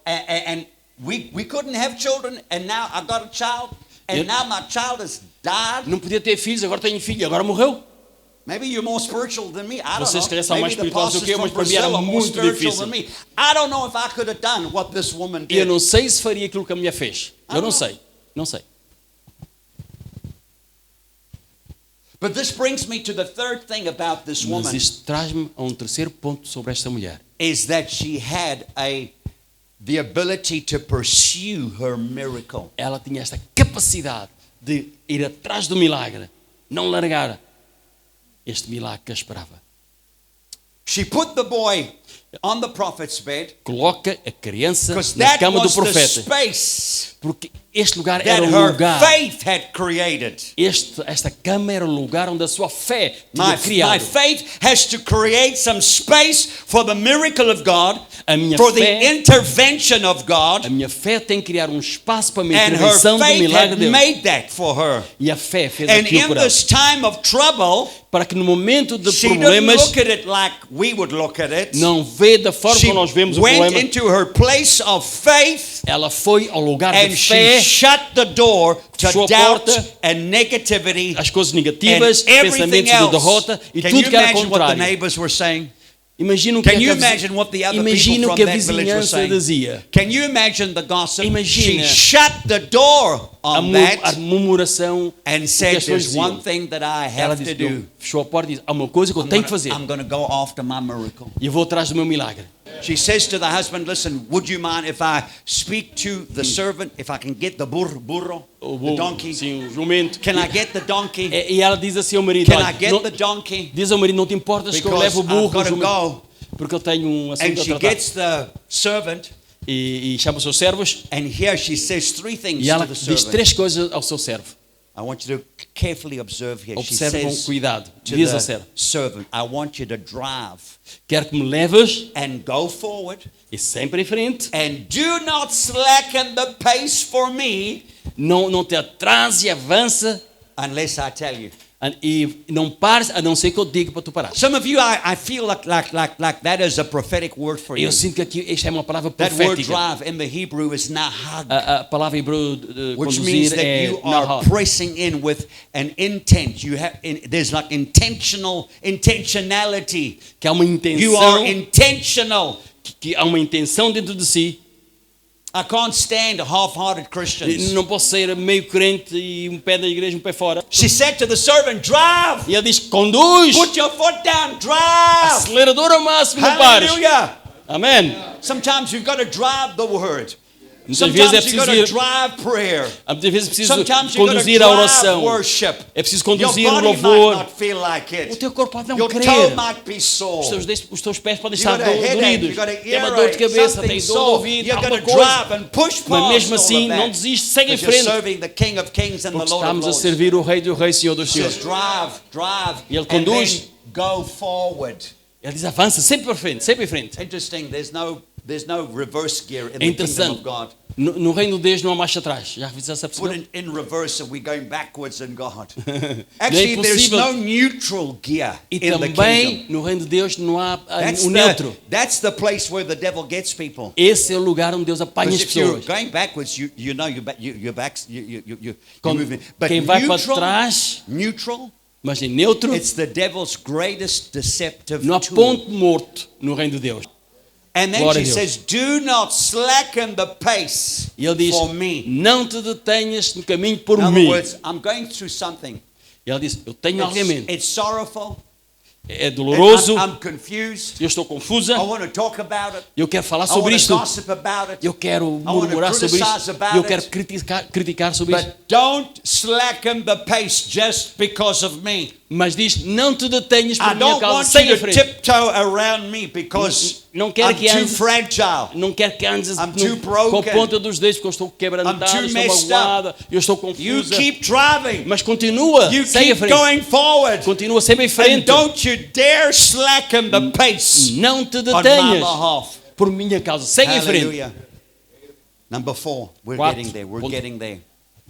and we couldn't have children, and now I got a child, and Eu- now my child has died. não podia ter filhos, agora tenho filho, agora morreu. Maybe you're more spiritual than me. I don't Vocês know. são mais Maybe the espirituais do pastors que eu, from mas para mim era Brazil are more muito spiritual difícil. than me. I don't know if I could have done what this woman Eu did. não sei se faria aquilo que a mulher fez. Eu não sei. Não sei. But this brings me to the third thing about this Mas woman, isto traz-me a um terceiro ponto sobre esta mulher. is that she had the ability to pursue her miracle. Ela tinha esta capacidade de ir atrás do milagre, não largar este milagre que a esperava. She put the boy on the prophet's bed Coloca a criança because na that cama do was the profeta, space porque este lugar that era o her lugar. faith had created. Esta cama era o lugar onde a sua fé tinha My criado. faith has to create some space for the miracle of God, A minha for the fé- intervention of A God, minha fé tem que criar um espaço para a minha and her intervenção do faith milagre had de Deus. made that for her. E a fé fez And aquilo in por ela. this time of trouble, Para que no momento de she didn't problemas look at it like we would look at it. não vê da forma She como nós vemos o went problema. into her place of faith Ela foi ao lugar and de she fé, shut the door to fechou a doubt porta, and negativity as coisas and negativas, everything pensamentos de else. derrota e Can tudo you que era imagine what the contrário. neighbors were saying? Imagina o que, Can you a vizi- imagine what the other Imagina people o que from a that village were vizinhança saying? dizia. Can you imagine the gossip? Imagina. She shut the door A, on a that murmuração and o que said, as pessoas "There's diziam. one thing that I Ela have to disse, do. fechou a porta e disse, há uma coisa que eu tenho que fazer. I'm going to go after my miracle." E eu vou atrás do meu milagre. She says to the husband, "Listen, would you mind if I speak to the servant, if I can get the burro, O the donkey? sim, o jumento. Can I get the donkey? E ela diz assim ao marido, Can olha, I get não- the donkey? diz ao marido, não te importas que eu Because levo o I've burro, o got to jumento, go." porque eu tenho um And assunto a she tratar. gets the servant, E chama os seus servos and here she says three things e ela to the diz servant. três coisas ao seu servo. I want you to carefully observe here. She Observe com says cuidado. to Diz ao the servo, servant, "I want you to drive quero que me leves and go forward, e sempre em frente, and do not slacken the pace for me não te atrase e avança unless I tell you." e não pares a não ser que eu diga para tu parar. Some of you, I feel like that is a prophetic word for you. Eu sinto que aqui esta é uma palavra That word profética. drive in the Hebrew is nahag, A palavra em hebreu de which means conduzir that é you are nahar. pressing in with an intent. There's like intentionality. Que há uma You are intenção, intentional. que há uma intenção dentro de si. I can't stand half-hearted Christians. Não posso ser meio crente e um pé da igreja, um pé fora. She said to the servant, "Drive. E ele diz, conduz, Put your foot down. Drive." acelerador ao máximo, não pares. Hallelujah. Amém. Sometimes you've got to drive the word. Muitas vezes é Sometimes you've got to preciso ir, drive prayer. muitas vezes é preciso Sometimes you've got to conduzir a drive oração. worship. É preciso Your conduzir o body might louvor. not feel like O it. teu corpo pode não Your toe querer. might be sore. Os teus pés podem You estar got a headache, doridos. you got a Tem uma dor de earache, cabeça, something tem dor de sore. ouvido, You're alguma going to coisa. drive and push Mas past mesmo all assim, of that. não desiste, segue em Because you're frente. serving the King of Kings and the Porque Lord of estamos a Lords. servir o Rei do Rei, Senhor dos He says, Senhores. drive, E ele and conduz. then go forward. Ele diz, avança, sempre para frente, sempre em frente. Interesting, there's no there's no reverse gear in É the kingdom interessante. of God. No reino de Deus não há marcha atrás. Já essa Put percebeu? it in reverse and we're going backwards in God. Não é Actually, there's possível. no neutral gear E in the kingdom. também no reino de Deus não há o neutro. That's the place where the devil gets people. Esse é o lugar onde Deus apanha Because as if you're pessoas. going backwards, you're Quando moving. But quem vai para trás, neutral, mas em neutro, it's the devil's greatest deceptive não há tool. ponto morto no reino de Deus. And then Glória a she Deus. says, "Do not slacken the pace E ele diz, for me." não te detenhas no caminho por In other mim. words, I'm going through something. E ele diz, eu tenho algo em mente. It's sorrowful. É doloroso, I'm confused. eu estou confusa, I want to talk about it. eu quero falar I sobre want to isto. gossip about it. Eu quero wanna murmurar sobre criticize isto. about Eu it. quero criticar sobre isto. But don't slacken the pace just because of me. Mas diz, não te detenhas por I minha don't causa. want Segue you em to frente. tiptoe around me because Não quero I'm que too andes, fragile. não quero que andes I'm too com a broken. ponta dos dedos, porque eu estou I'm quebrantada, too estou messed magoada, eu estou You confusa. keep driving. Mas continua, You segue em keep frente. going forward. Continua sempre em And frente. don't you dare slacken the pace Não te on my detenhas behalf. por minha causa. Segue em frente. Hallelujah. Number 4, we're Quatro. getting there. We're Ponto. getting there.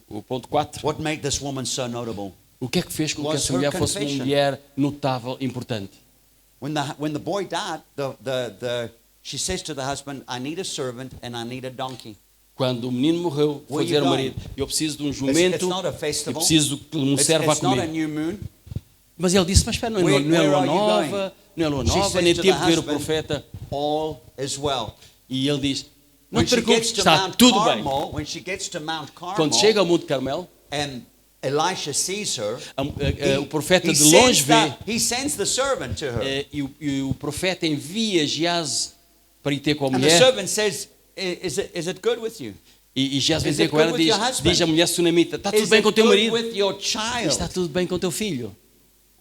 O ponto 4. What made this woman so notable? O que é que fez com que Was essa her mulher fosse uma confession. mulher notável, importante? When the boy died, she says to the husband, "I need a servant and I need a donkey." Quando o menino morreu, foi Where dizer you ao going? marido, eu preciso de um It's jumento, not a eu festival. preciso que um It's, servo vá it's not a comigo. new moon. Mas ele disse, mas espera, não é Where lua are you nova, não é lua She nova, says nem to tempo the de ver o husband, profeta. All is well. E ele diz, não When te she preocupes, gets to está Mount tudo bem. Carmel, when she gets to Mount Quando Carmel, chega ao Monte Carmelo, and Elisha sees her, o profeta he de longe vê, he sends the servant to her. e o profeta envia Geazi para ir ter com a And the mulher, servant says, is it good with you? e Geazi vem Is ter it com ela good e with your husband? diz a mulher sunamita, está tudo Is bem it com o teu good marido? with your Está child? tudo bem com o teu filho?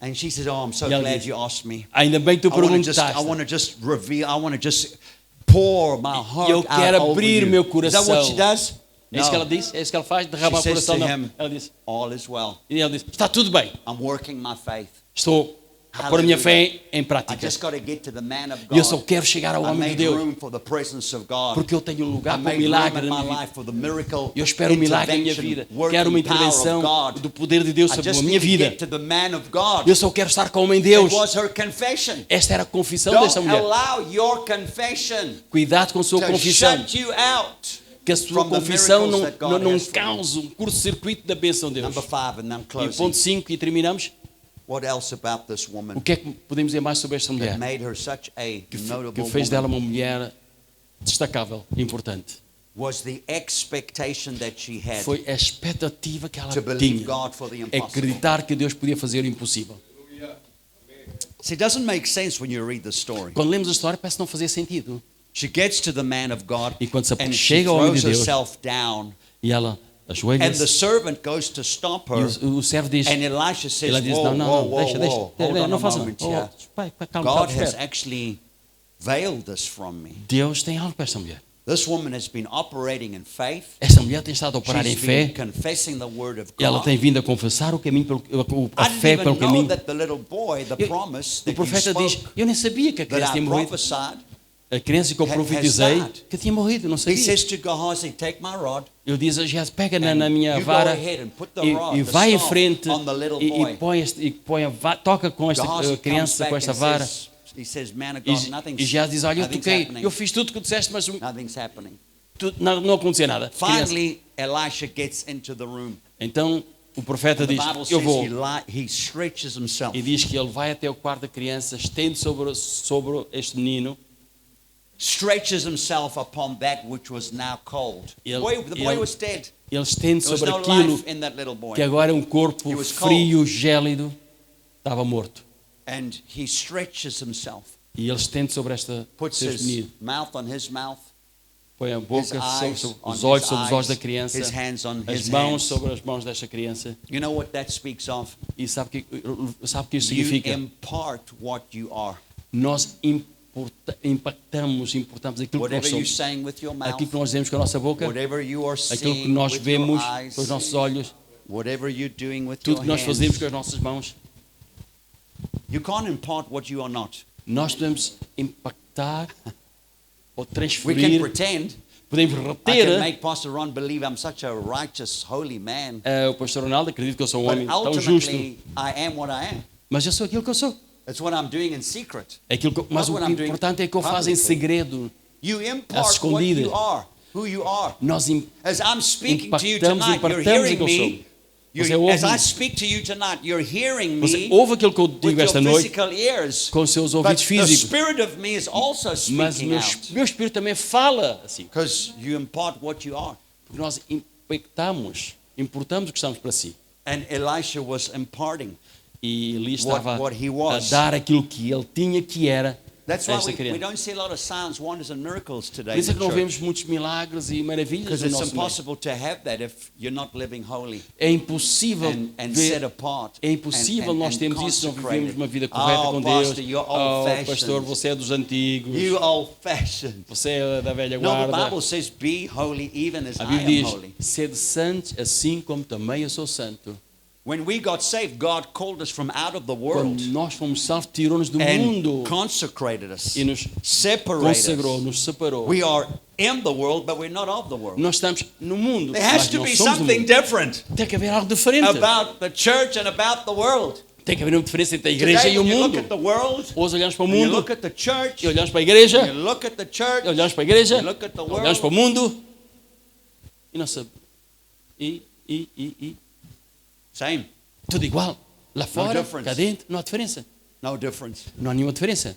And she says, "Oh, I'm so E ela glad diz, you asked me. Ainda bem que tu I want to perguntaste. just reveal. I want to just pour my heart Eu out quero over abrir you." meu Is that what she coração. does? É isso que ela No. diz? É isso que ela faz? Derrama o She says coração? to Não. him, Ela diz, All is well. e ele diz, está tudo bem. I'm working my faith. Estou a pôr a minha fé em I prática. just got to get to the man of E eu só God. quero chegar ao I homem de made Deus, room for the presence of God. porque eu tenho um I lugar para o made room milagre in na my minha vida. life for the miracle Eu espero um milagre na minha intervention, vida. working Quero uma power of intervenção God. do poder de Deus I sobre a just minha need to vida. get to the man of God. Eu só quero estar com o homem de It Deus. was her confession. Esta era a confissão Don't desta mulher. allow your confession Cuidado com a sua to confissão. shut you out. Que a sua from the confissão miracles that God não has for you. cause um curto-circuito da bênção de Deus. Number 5, and I'm E closing. ponto 5, e terminamos. What else about this O woman que é que podemos dizer mais sobre esta that mulher? made her such a Que notable fez dela woman? uma mulher destacável, importante. Was the expectation that she had Foi a expectativa que ela to believe tinha. God for the impossible. Acreditar que Deus podia fazer o impossível. See, it doesn't make sense when you read the story. Quando lemos a história parece não fazer sentido. She gets to the man of God E quando se and she chega ao homem throws de Deus, herself down, e ela and the ajoelha-se, servant goes to stop e her, o servo diz, and Elisha says, ela diz, "Whoa, não, whoa, não, whoa, deixa, whoa, hold on não a faça não. moment Oh, here. calma, God has espera. actually veiled this from me. Deus tem algo para esta mulher. This woman has been operating in faith. Esta mulher tem estado a operar em She's fé. been confessing the word of Ela God. tem vindo a confessar o caminho, a I didn't fé even pelo know caminho. that the little boy, the promise O that you profeta diz, spoke, eu nem sabia que a criança that tinha I morrido. prophesied. A criança que eu has profetizei, died. que tinha morrido, não He sabia. says to Gehazi, "Take my rod." Eu disse a Geazi, pega And na minha you go vara ahead and put the e rod, the vai em staff frente on the little boy. e toca com esta Gehazi comes criança, back com esta and vara. he says, "Man of God, E Geazi diz, olha, eu nothing's toquei, happening. eu fiz tudo o que tu disseste, mas Nothing's happening." não aconteceu nada. Criança. Finally, Elisha gets into the room. Então o profeta And the diz, Bible eu says vou. he stretches himself. E diz que ele vai até o quarto da criança, estende sobre este menino. Stretches himself upon that which was now cold. The boy was dead. Ele estende There was sobre no aquilo life in that little boy. que agora é um corpo He was cold. frio, gélido, estava morto. And he stretches himself. E ele estende sobre este Puts menino. his mouth on his mouth. Põe a His boca eyes sobre on os olhos his sobre os olhos da eyes, criança, his hands on as his mãos hands. sobre as mãos desta criança. You know what that speaks of? E sabe o que isso You significa? impart what you are. Nós importamos aquilo que nós Whatever you're somos. saying with your mouth, Aquilo que nós dizemos com a nossa boca, whatever you are aquilo que seeing nós with your vemos eyes, com os nossos olhos, whatever you're doing with tudo your que nós fazemos hands. com as nossas mãos, You can't impart what you are not. nós podemos impactar ou We can transferir, pretend. podemos I can reter. make Pastor Ron believe I'm such a righteous, holy man. O pastor Ronaldo acredita que eu sou um But homem tão justo, ultimately, I am what I am. mas eu sou aquilo que eu sou. It's what I'm doing in secret. Mas o Not what I'm doing importante é que eu faço em publicly. segredo. You Às impart what escondidas. you are, who you are. Nós As I'm speaking to you impactamos e tonight, you're impartamos o hearing que eu sou. me. Você As I ouve, speak to you tonight, you're hearing você me ouve aquilo que eu with digo your esta noite physical ears. com os seus But ouvidos the físicos. spirit of me is also Mas speaking out. meu espírito também fala assim. Because you impart what you are. Porque nós importamos o que estamos para si. And Elisha was imparting. E Eli What estava he a was. dar aquilo que ele tinha, que era That's why esta we criança. don't see a lot of signs, wonders and miracles today Por isso é in que the não church. vemos muitos milagres e maravilhas Because no it's nosso meio. impossible to have that if you're not living holy É impossível and set ver. apart. É impossível and nós termos isso se não consecrated. vivemos uma vida correta Oh, com Deus. Pastor, you're Oh, old-fashioned. pastor, você é dos antigos. You old-fashioned. Você é da velha No, the guarda. Bible says, "Be holy, even as A I Bíblia am diz: holy." sede santos, assim como também eu sou santo. When we got saved, God called us from out of the world Quando nós fomos salvos, tirou-nos do and mundo consecrated us, e nos separated consagrou, us. nos separou. We are in the world, but we're not of the world. Nós estamos no mundo, There has mas to não be somos do something mundo. different Tem que haver algo diferente. about the church and about the world. Tem que haver uma diferença entre a igreja Today, e o when you look mundo. at the world, Hoje olhamos para o and you mundo, look at the church, e olhamos para a igreja, you look at the church, e olhamos para a igreja, you look at the e olhamos para o world, mundo, e não sabemos. E same, tudo igual. Lá fora, difference. cá dentro, não há diferença. no difference. Não há nenhuma diferença.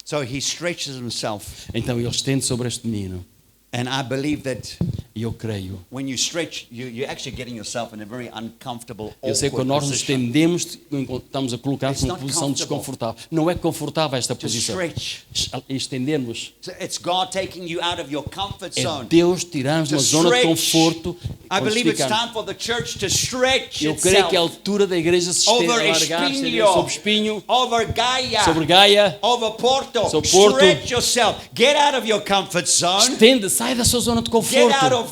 So he stretches himself, Então ele estende sobre este menino. and I believe that E eu creio. when you stretch, you're actually getting yourself in a very uncomfortable, Eu sei que awkward quando nós nos position. estendemos, estamos a colocar-nos It's numa not posição comfortable. desconfortável. Não é confortável esta To posição. stretch. Estendermos. So it's God taking you out of your comfort É zone. Deus tirar-nos de uma To zona de stretch. conforto. I believe it's ficarmos. time for the church to stretch Eu creio que é a itself altura da igreja se estender, over alargar, estender Espinho, sobre Espinho, over Gaia, sobre Gaia. over Porto. Sobre Porto. Stretch yourself. Get out of your comfort zone. Estende, sai da sua zona de Get out conforto. of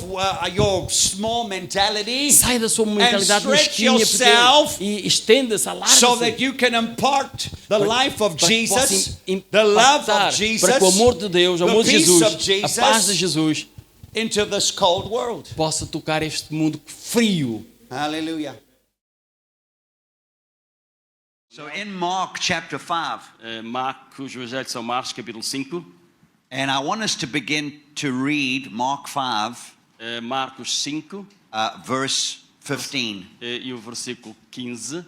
your small mentality Sai da sua mentalidade stretch mesquinha yourself e estenda-se, alargue-se. so that you can impart the life of para que possa Jesus, the love impactar, of Jesus, para que o amor de Deus, o the amor de peace Jesus, of a paz de Jesus Jesus into this cold world. possa tocar este mundo frio. Hallelujah. So in Mark chapter 5, Marcos, o Evangelho de São Marcos, capítulo 5. and I want us to begin to read Mark 5, Marcos 5 verse 15. e o versículo 15.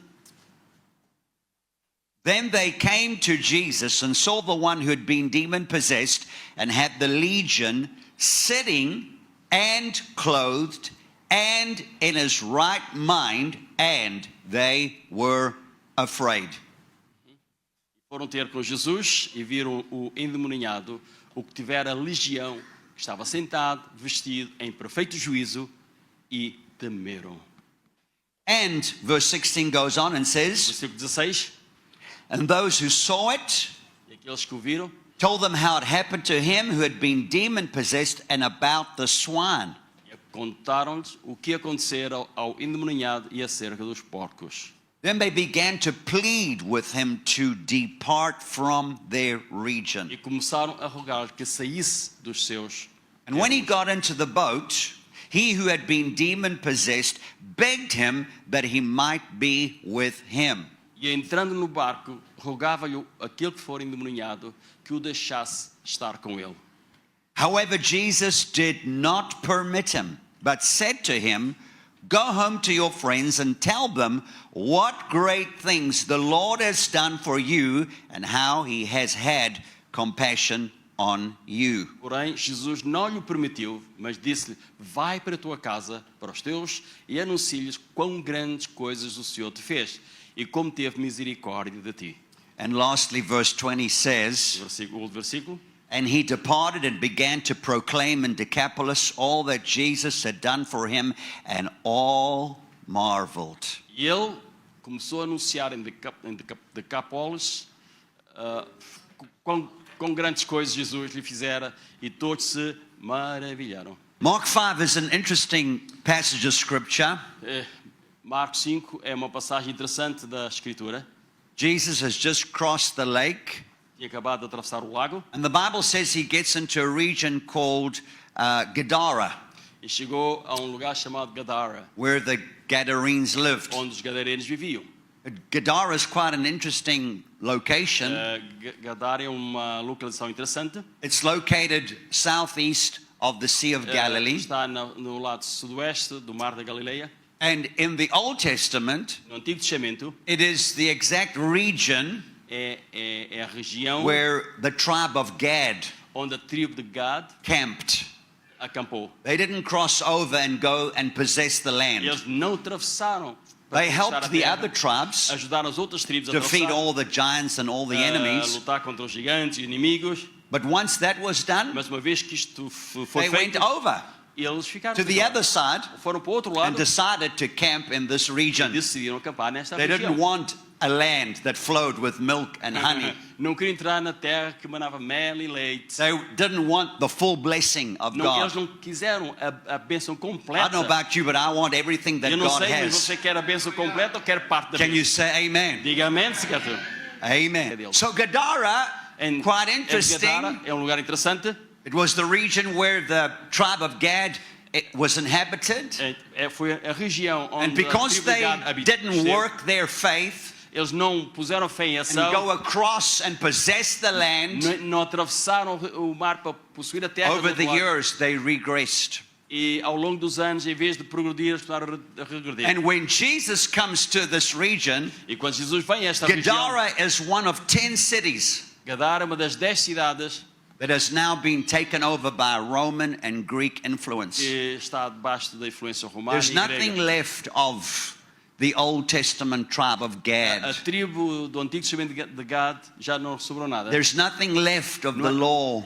Then they came to Jesus and saw the one who had been demon possessed and had the legion sitting and clothed and in his right mind, and they were afraid. Foram ter com Jesus e viram o endemoniado, o que tivera legião, que estava sentado, vestido em perfeito juízo, e temeram. And verse 16 goes on and says, Versículo 16. and those who saw it E aqueles que o viram told them how it happened to him who had been demon possessed and about the swine. contaram-lhes o que acontecera ao endemoniado e acerca dos porcos. Then they began to plead with him to depart from their region. E começaram a rogar que saísse dos seus. And when he got into the boat, he who had been demon possessed begged him that he might be with him. E entrando no barco, rogava-lhe aquele que for endemoniado que o deixasse estar com ele. However, Jesus did not permit him, but said to him, go home to your friends and tell them what great things the Lord has done for you and how he has had compassion on you. Porém, Jesus não lhe permitiu, mas disse-lhe, vai para a tua casa, para os teus, e anuncie-lhes quão grandes coisas o Senhor te fez, e como teve misericórdia de ti. And lastly, verse 20 says, O versículo. and he departed and began to proclaim in Decapolis all that Jesus had done for him, and all marveled. E ele começou a anunciar em Decápolis quão grandes coisas Jesus lhe fizera, e todos se maravilharam. Mark 5 is an interesting passage of scripture. Marcos 5 é uma passagem interessante da Escritura. Jesus has just crossed the lake. tinha acabado de atravessar o lago And the Bible says he gets into a region called Gadara, e chegou a um lugar chamado Gadara, where the Gadarenes lived. onde os gadarenos viviam. Gadara is quite an interesting location. Gadara é uma localização interessante. It's located southeast of the Sea of Galilee. Está no lado sudoeste do Mar da Galileia. And in the Old Testament, No Antigo Testamento it is the exact region é a região where the tribe of Gad onde a tribo de Gad camped. acampou. They didn't cross over and go and possess the land. Eles não atravessaram para They conquistar a helped the terra. other tribes Ajudaram as outras tribos a defeat atravessar, all the giants and all the a enemies. lutar contra os gigantes e inimigos. But once that was done, Mas uma vez que isto foi they went feito, over eles ficaram to the other side foram para o outro and lado decided to camp in this e region. decidiram acampar nesta They região. didn't want a land that flowed with milk and honey. Não queriam entrar na terra que manava mel e leite. They didn't want the full blessing of Eles God. não quiseram a bênção I don't completa. know about you, but I want everything that Eu não God sei, mas has. você quer a bênção completa ou quer parte da Can you bênção? say amen? Diga amém, se quer. Amen. So Gadara, And quite interesting. Gadara é um lugar interessante. It was the region where the tribe of Gad was inhabited. Foi a região And onde a because tribo de they Gad habitou. didn't work their faith Eles não puseram fé em and ação. go across and possess the land, Não atravessaram o mar para possuir a terra. over do the outro lado. years they regressed. E ao longo dos anos, em vez de progredir, eles começaram a regredir. And when Jesus comes to this region, E quando Jesus vem a esta região, Gadara is one of 10 cities Gadara é uma das 10 cidades that has now been taken over by Roman and Greek influence. que está debaixo da influência romana There's e nothing grega. left of the Old Testament tribe of A Gad. tribo do Antigo Testamento de Gad já não sobrou nada. There's nothing left of the law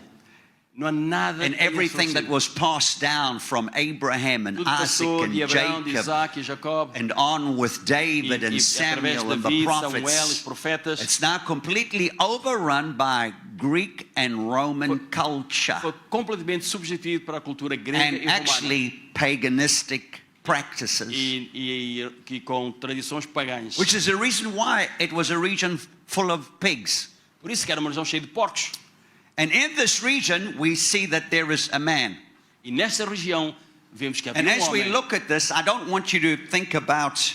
Não há nada. and everything that was passed down from Abraham and Tudo Isaac passou and de Abraão, de Jacob Isaac e Jacob. and on with David and através Samuel de and the David, Samuel, os prophets. profetas. It's now completely overrun by Greek and Roman culture Foi completamente substituído para a cultura grega and e romana. actually paganistic practices, E com tradições pagãs. which is the reason why it was a region full of pigs. Por isso que era uma região cheia de porcos. And in this region, we see that there is a man. E nesta região vemos que havia And as we homem. look at this, I don't want you to think about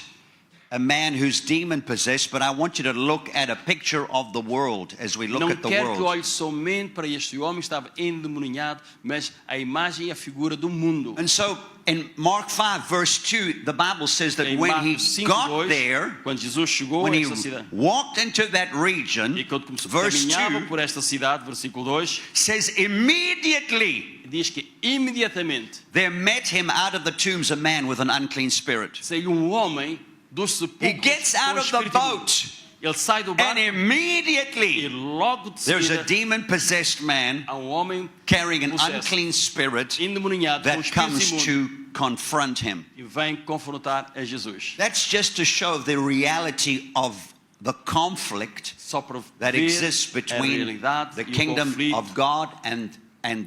a man who's demon possessed, but I want you to look at a picture of the world as we look Não at the quero que world. olhe somente para este homem que estava endemoninhado, mas a imagem e a figura do mundo. And so in Mark 5, verse 2, the Bible says that Em when he Marcos 5, got 2, there, quando Jesus chegou when a he esta cidade, walked into that region, e quando começou, verse caminhava 2 por esta cidade, versículo 2, says immediately diz que imediatamente there met him out of the tombs a man with an unclean spirit. saiu um homem dos He sepulcros gets com out of the espírito imundo. boat, Ele sai do and barco e immediately logo de there's a seguida demon possessed man há um homem carrying an possesso, unclean spirit endemoninhado com that espírito comes imundo to confront him. e vem confrontar a Jesus. That's just to show the reality of the conflict Só para that ver exists a between realidade the e o kingdom conflito of God and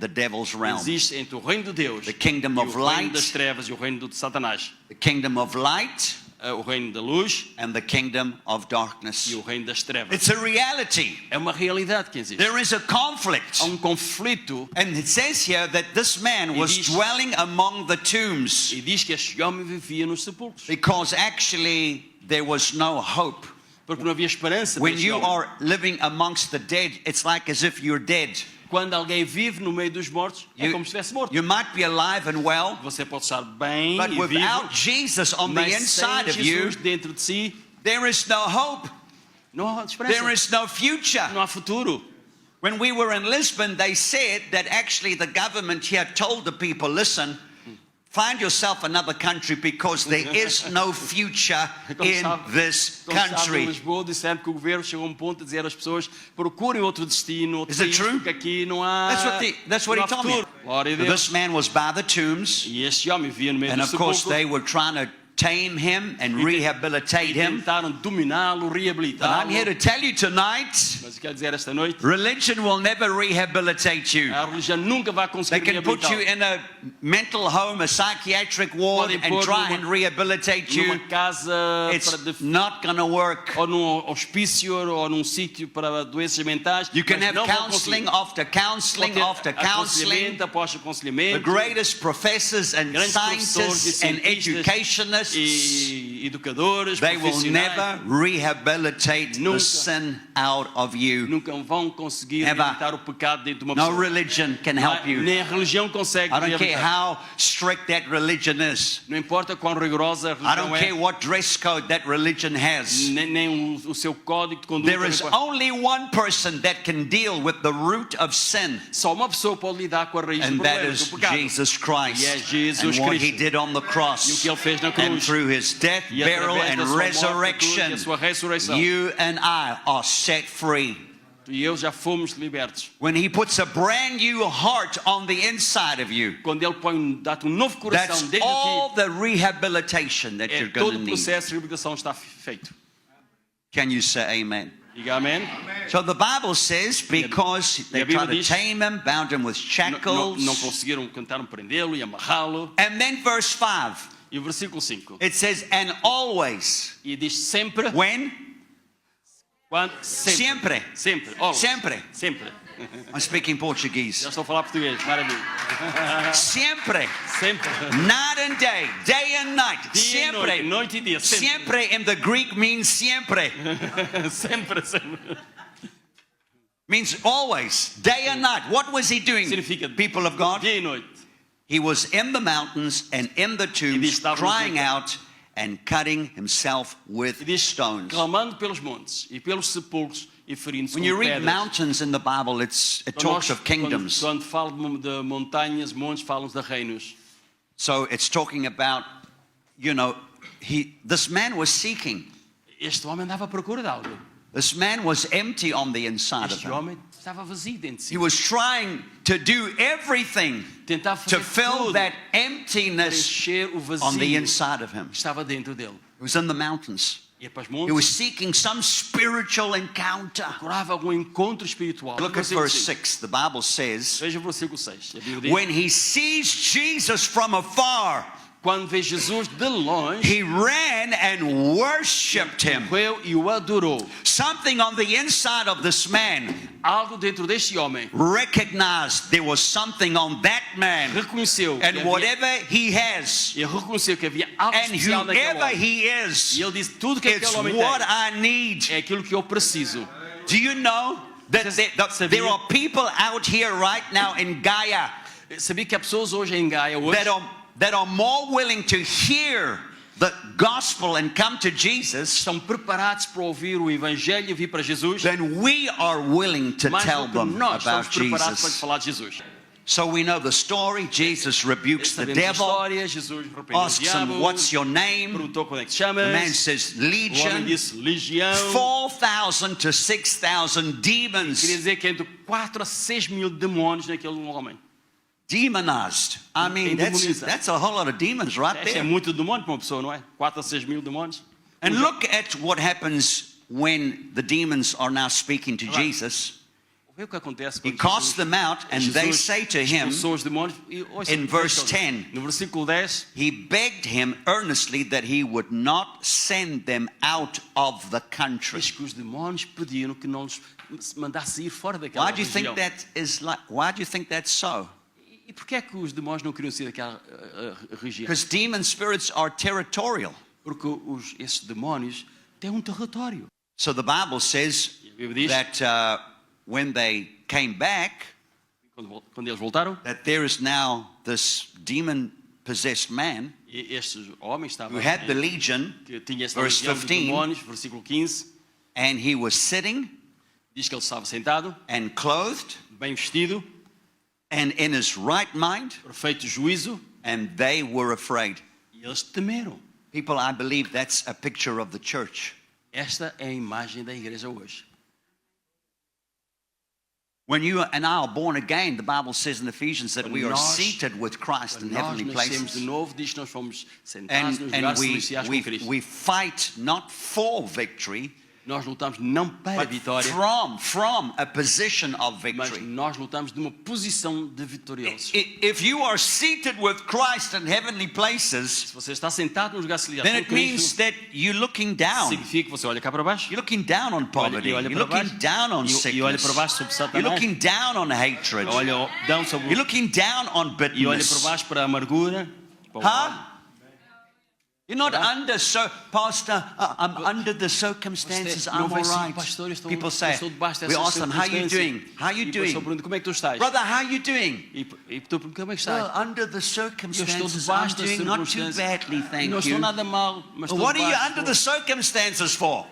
the devil's realm. existe entre o reino de Deus The kingdom e of o reino light. das trevas e o reino de Satanás. The kingdom of light O reino da luz and the kingdom of darkness. e o reino das trevas. It's a reality. É uma realidade que existe. There is a conflict. Há um conflito And it says here that this man was diz- dwelling among the tombs e diz que este homem vivia nos sepulcros. because actually there was no hope. Porque não havia esperança para When este you homem. are living amongst the dead, it's like as if you're dead. Quando alguém vive no meio dos mortos, é como se estivesse morto. You might be alive and well, Você pode estar bem but e without vivo, Jesus on the mas inside sem of you, Jesus dentro de si, there is no hope. não há esperança. There is no future. Não há futuro. When we were in Lisbon, they said that actually the government here told the people, listen, find yourself another country because there is no future in this Quando estava em country. Lisboa, disseram que o governo chegou a um ponto de dizer às pessoas: procurem outro destino, outro Is it país, true? porque aqui não há. That's what não he há told me. futuro. Glória a Deus. This man was by the tombs, E este homem vivia no meio and dos of course sepulcros. they were trying to tame him and rehabilitate E him. tentaram dominá-lo, But reabilitá-lo. I'm here to tell you tonight, Mas eu quero dizer esta noite, religion will never rehabilitate you. a religião nunca vai They conseguir can put you reabilitá-lo. in a mental home, a psychiatric ward, Podem and pôr try numa- and rehabilitate Numa you. casa It's para not going to work. ou num hospício ou num sítio para doenças mentais. You can mas have não vão counseling conseguir. after counseling Pode ter after counseling. aconselhamento após The aconselhamento. greatest professors and Grandes professores scientists e and cientistas educationists, e educadores, they will profissionais, never rehabilitate the Nunca. sin out of you. nunca vão conseguir Never. evitar o pecado dentro de uma No pessoa. religion can help you. Nem a religião consegue I don't care reabilitar. how strict that religion is. Não importa quão rigorosa a I don't religião care é, what dress code that religion has. nem o seu código de conduta. There is não importa. only one person that can deal with the root of sin, Só uma pessoa pode lidar com a raiz do and that problema, is do pecado. Jesus E é Christ Jesus and what he Cristo. did on the E o cross. que ele fez na And cruz. through his death, E burial, através da and sua morte, cruz e resurrection, a sua ressurreição. you and I are set free. E eu já fomos libertos. When he puts a brand new heart on the inside of you, Quando ele põe, dá-te um novo coração that's dentro all de the rehabilitation that ti, you're todo going to o need. processo de reabilitação está feito. Can you say amen? Diga amém. So the Bible says because they a Bíblia tried to diz- tame him, bound him with shackles. Não conseguiram, tentaram prendê-lo e amarrá-lo. And then verse 5, E o versículo 5. it says, and always, E diz sempre. when? Quando? Sempre. Sempre. Sempre. Always. Sempre. Sempre. I'm speaking Já Portuguese. estou a falar português. Maravilha. Sempre. Sempre. Night and day and night. Dia e noite, Sempre. noite e dia. Sempre. Siempre in the Greek means siempre. Sempre, sempre. Means always, day and night. What was he doing, Significa people of God? dia e noite. He was in the mountains and in the tombs, estava nos crying montes. out and cutting himself with E diz, stones. clamando pelos montes e pelos sepulcros e ferindo-se When com you read pedras. mountains in the Bible, it Quando talks nós- of kingdoms. Quando fala de montanhas, montes, falam de reinos. So it's talking about, this man was seeking. Este homem andava à procura de algo. This man was empty on the inside of Este him. homem estava vazio dentro de si. He was trying to do everything Tentava to fazer fill tudo that para emptiness encher o on the vazio inside of him. que estava dentro dele. He was in the mountains. Ia para os He was montes, seeking some spiritual encounter. procurava algum encontro espiritual. Look at Versículo verse 5. 6. The Bible says, Veja o versículo 6. A Bíblia diz, when he sees Jesus from afar, quando vê Jesus de longe, he ran and worshipped him. correu e o adorou. Something on the inside of this man Algo dentro deste homem recognized there was something on that man, reconheceu que and havia, whatever he has ele reconheceu que havia algo and especial naquele whoever homem. he is, E ele disse, tudo que it's aquele homem what tem I need. é aquilo que eu preciso. Do you know that there are people out here right now in Gaia Sabia que há pessoas hoje em Gaia hoje that are more willing to hear the gospel and come to Jesus estão preparados para ouvir o Evangelho e vir para Jesus, than we are willing to mais tell do que them nós estamos about preparados para lhes Jesus. falar de Jesus. So we know the story. Jesus rebukes the Sabemos a devil, história, Jesus repreendeu o asks him, diabo, what's your name? perguntou como é que te The chamas, man says, o homem Legion. disse legião, 4,000 to 6,000 queria demons dizer que entre 4 a 6 mil demônios naquele homem. demonized. I mean, Endemonizado. that's a whole lot of demons right Esse é there. muito demônio para uma pessoa, não é? 4 a 6 mil demônios. And look at what happens when the demons are now speaking to Jesus. Vê o que acontece He quando casts them out, and they Jesus say to him, expulsou os demônios. E ouça in o que verse diz, 10, no versículo 10, he begged him earnestly that he would not send them out of the country. diz que os demônios pediram que não os mandasse ir fora daquela Why do you região. think that is like? Why do you think that's so? E porquê é que os demônios não queriam sair daquela região? Because demon spirits are territorial. Porque esses demônios têm um território. So the Bible says E a Bíblia diz, that when they came back, quando eles voltaram, that there is now this demon-possessed man e estes homens estavam who had the legion, que tinha esta verse legião de 15, demônios, versículo 15, and he was sitting diz que ele estava sentado, and clothed bem vestido, and in his right mind, perfeito juízo, and they were afraid. e eles temeram. People, I believe that's a picture of the church. Esta é a imagem da igreja hoje. When you and I are born again, the Bible says in Ephesians that we are Nós- seated with Christ in Nós heavenly nascemos de places. novo, diz que nós fomos sentados nos And lugares celestiais com Cristo. we fight not for victory, Nós lutamos não para a but vitória, from a position of mas victory. nós lutamos de uma posição de vitoriosos. If you are seated with Christ in heavenly places, Se você está sentado nos lugares celestiais then com it means Cristo, that you're looking down. significa que você olha cá para baixo, You're looking down on poverty. e olha You're para looking baixo, down on e olha para sickness. baixo sobre You're Satanás, looking down on hatred. olha down sobre You're looking down on e olha para bitterness. baixo para a amargura, para o Huh? You're not under Pastor, I'm under the circumstances, Não I'm vai all assim, right. pastor, eu estou, People eu say, estou debaixo we dessas ask them, how you circunstâncias. doing? How you E a pessoa doing? pergunta, como é que tu estás? Brother, how you doing? E tu perguntas, como é que estás? Well, under the Eu estou circumstances, I'm debaixo das doing not too circunstâncias. badly, thank Não estou you. nada mal, mas estou What are you debaixo under do- the circumstances for?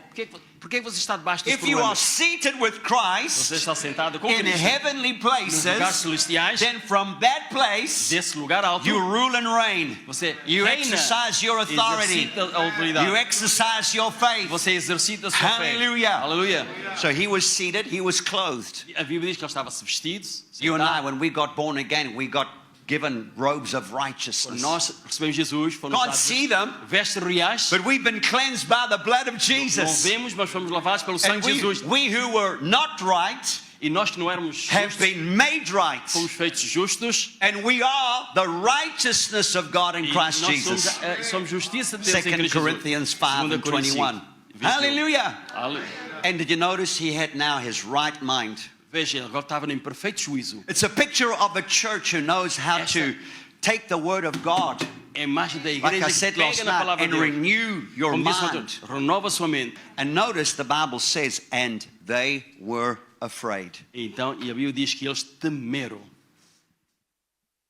Porquê que você está debaixo dos If you are problemas? seated with Você Christ está sentado com in Cristo heavenly nos lugares places, celestiais, then from that place, desse lugar alto, you rule and reign. você You reina, exercise your authority. exercita a autoridade. You exercise your faith. Você exercita a sua Hallelujah. fé. Aleluia. So he was seated, he was clothed. A Bíblia diz que ele estava vestido. You and I, sentado. when we got born again, we got given robes of Quando righteousness. nós recebemos Jesus, foram Can't dados see them, vestes reais. but we've been cleansed by the blood of Não Jesus. vemos, mas fomos lavados pelo sangue And de Jesus. we who were not right E nós que não éramos have justos, been made right. fomos feitos justos. And we are the righteousness of God in E Christ nós Jesus. somos justiça de Deus em 2 Cristo Corinthians 5 and 2 Coríntios 21. 21. Hallelujah. Aleluia. And did you notice he had now his right mind? Veja, ele agora estava em perfeito juízo. It's a picture of a church who knows how to take the word of God, É a imagem da like I igreja que said last pega na night, palavra and de Deus. renew your Como disse mind. ontem, renova a sua mente. And notice the Bible says, and they were afraid. Então, e a Bíblia diz que eles temeram.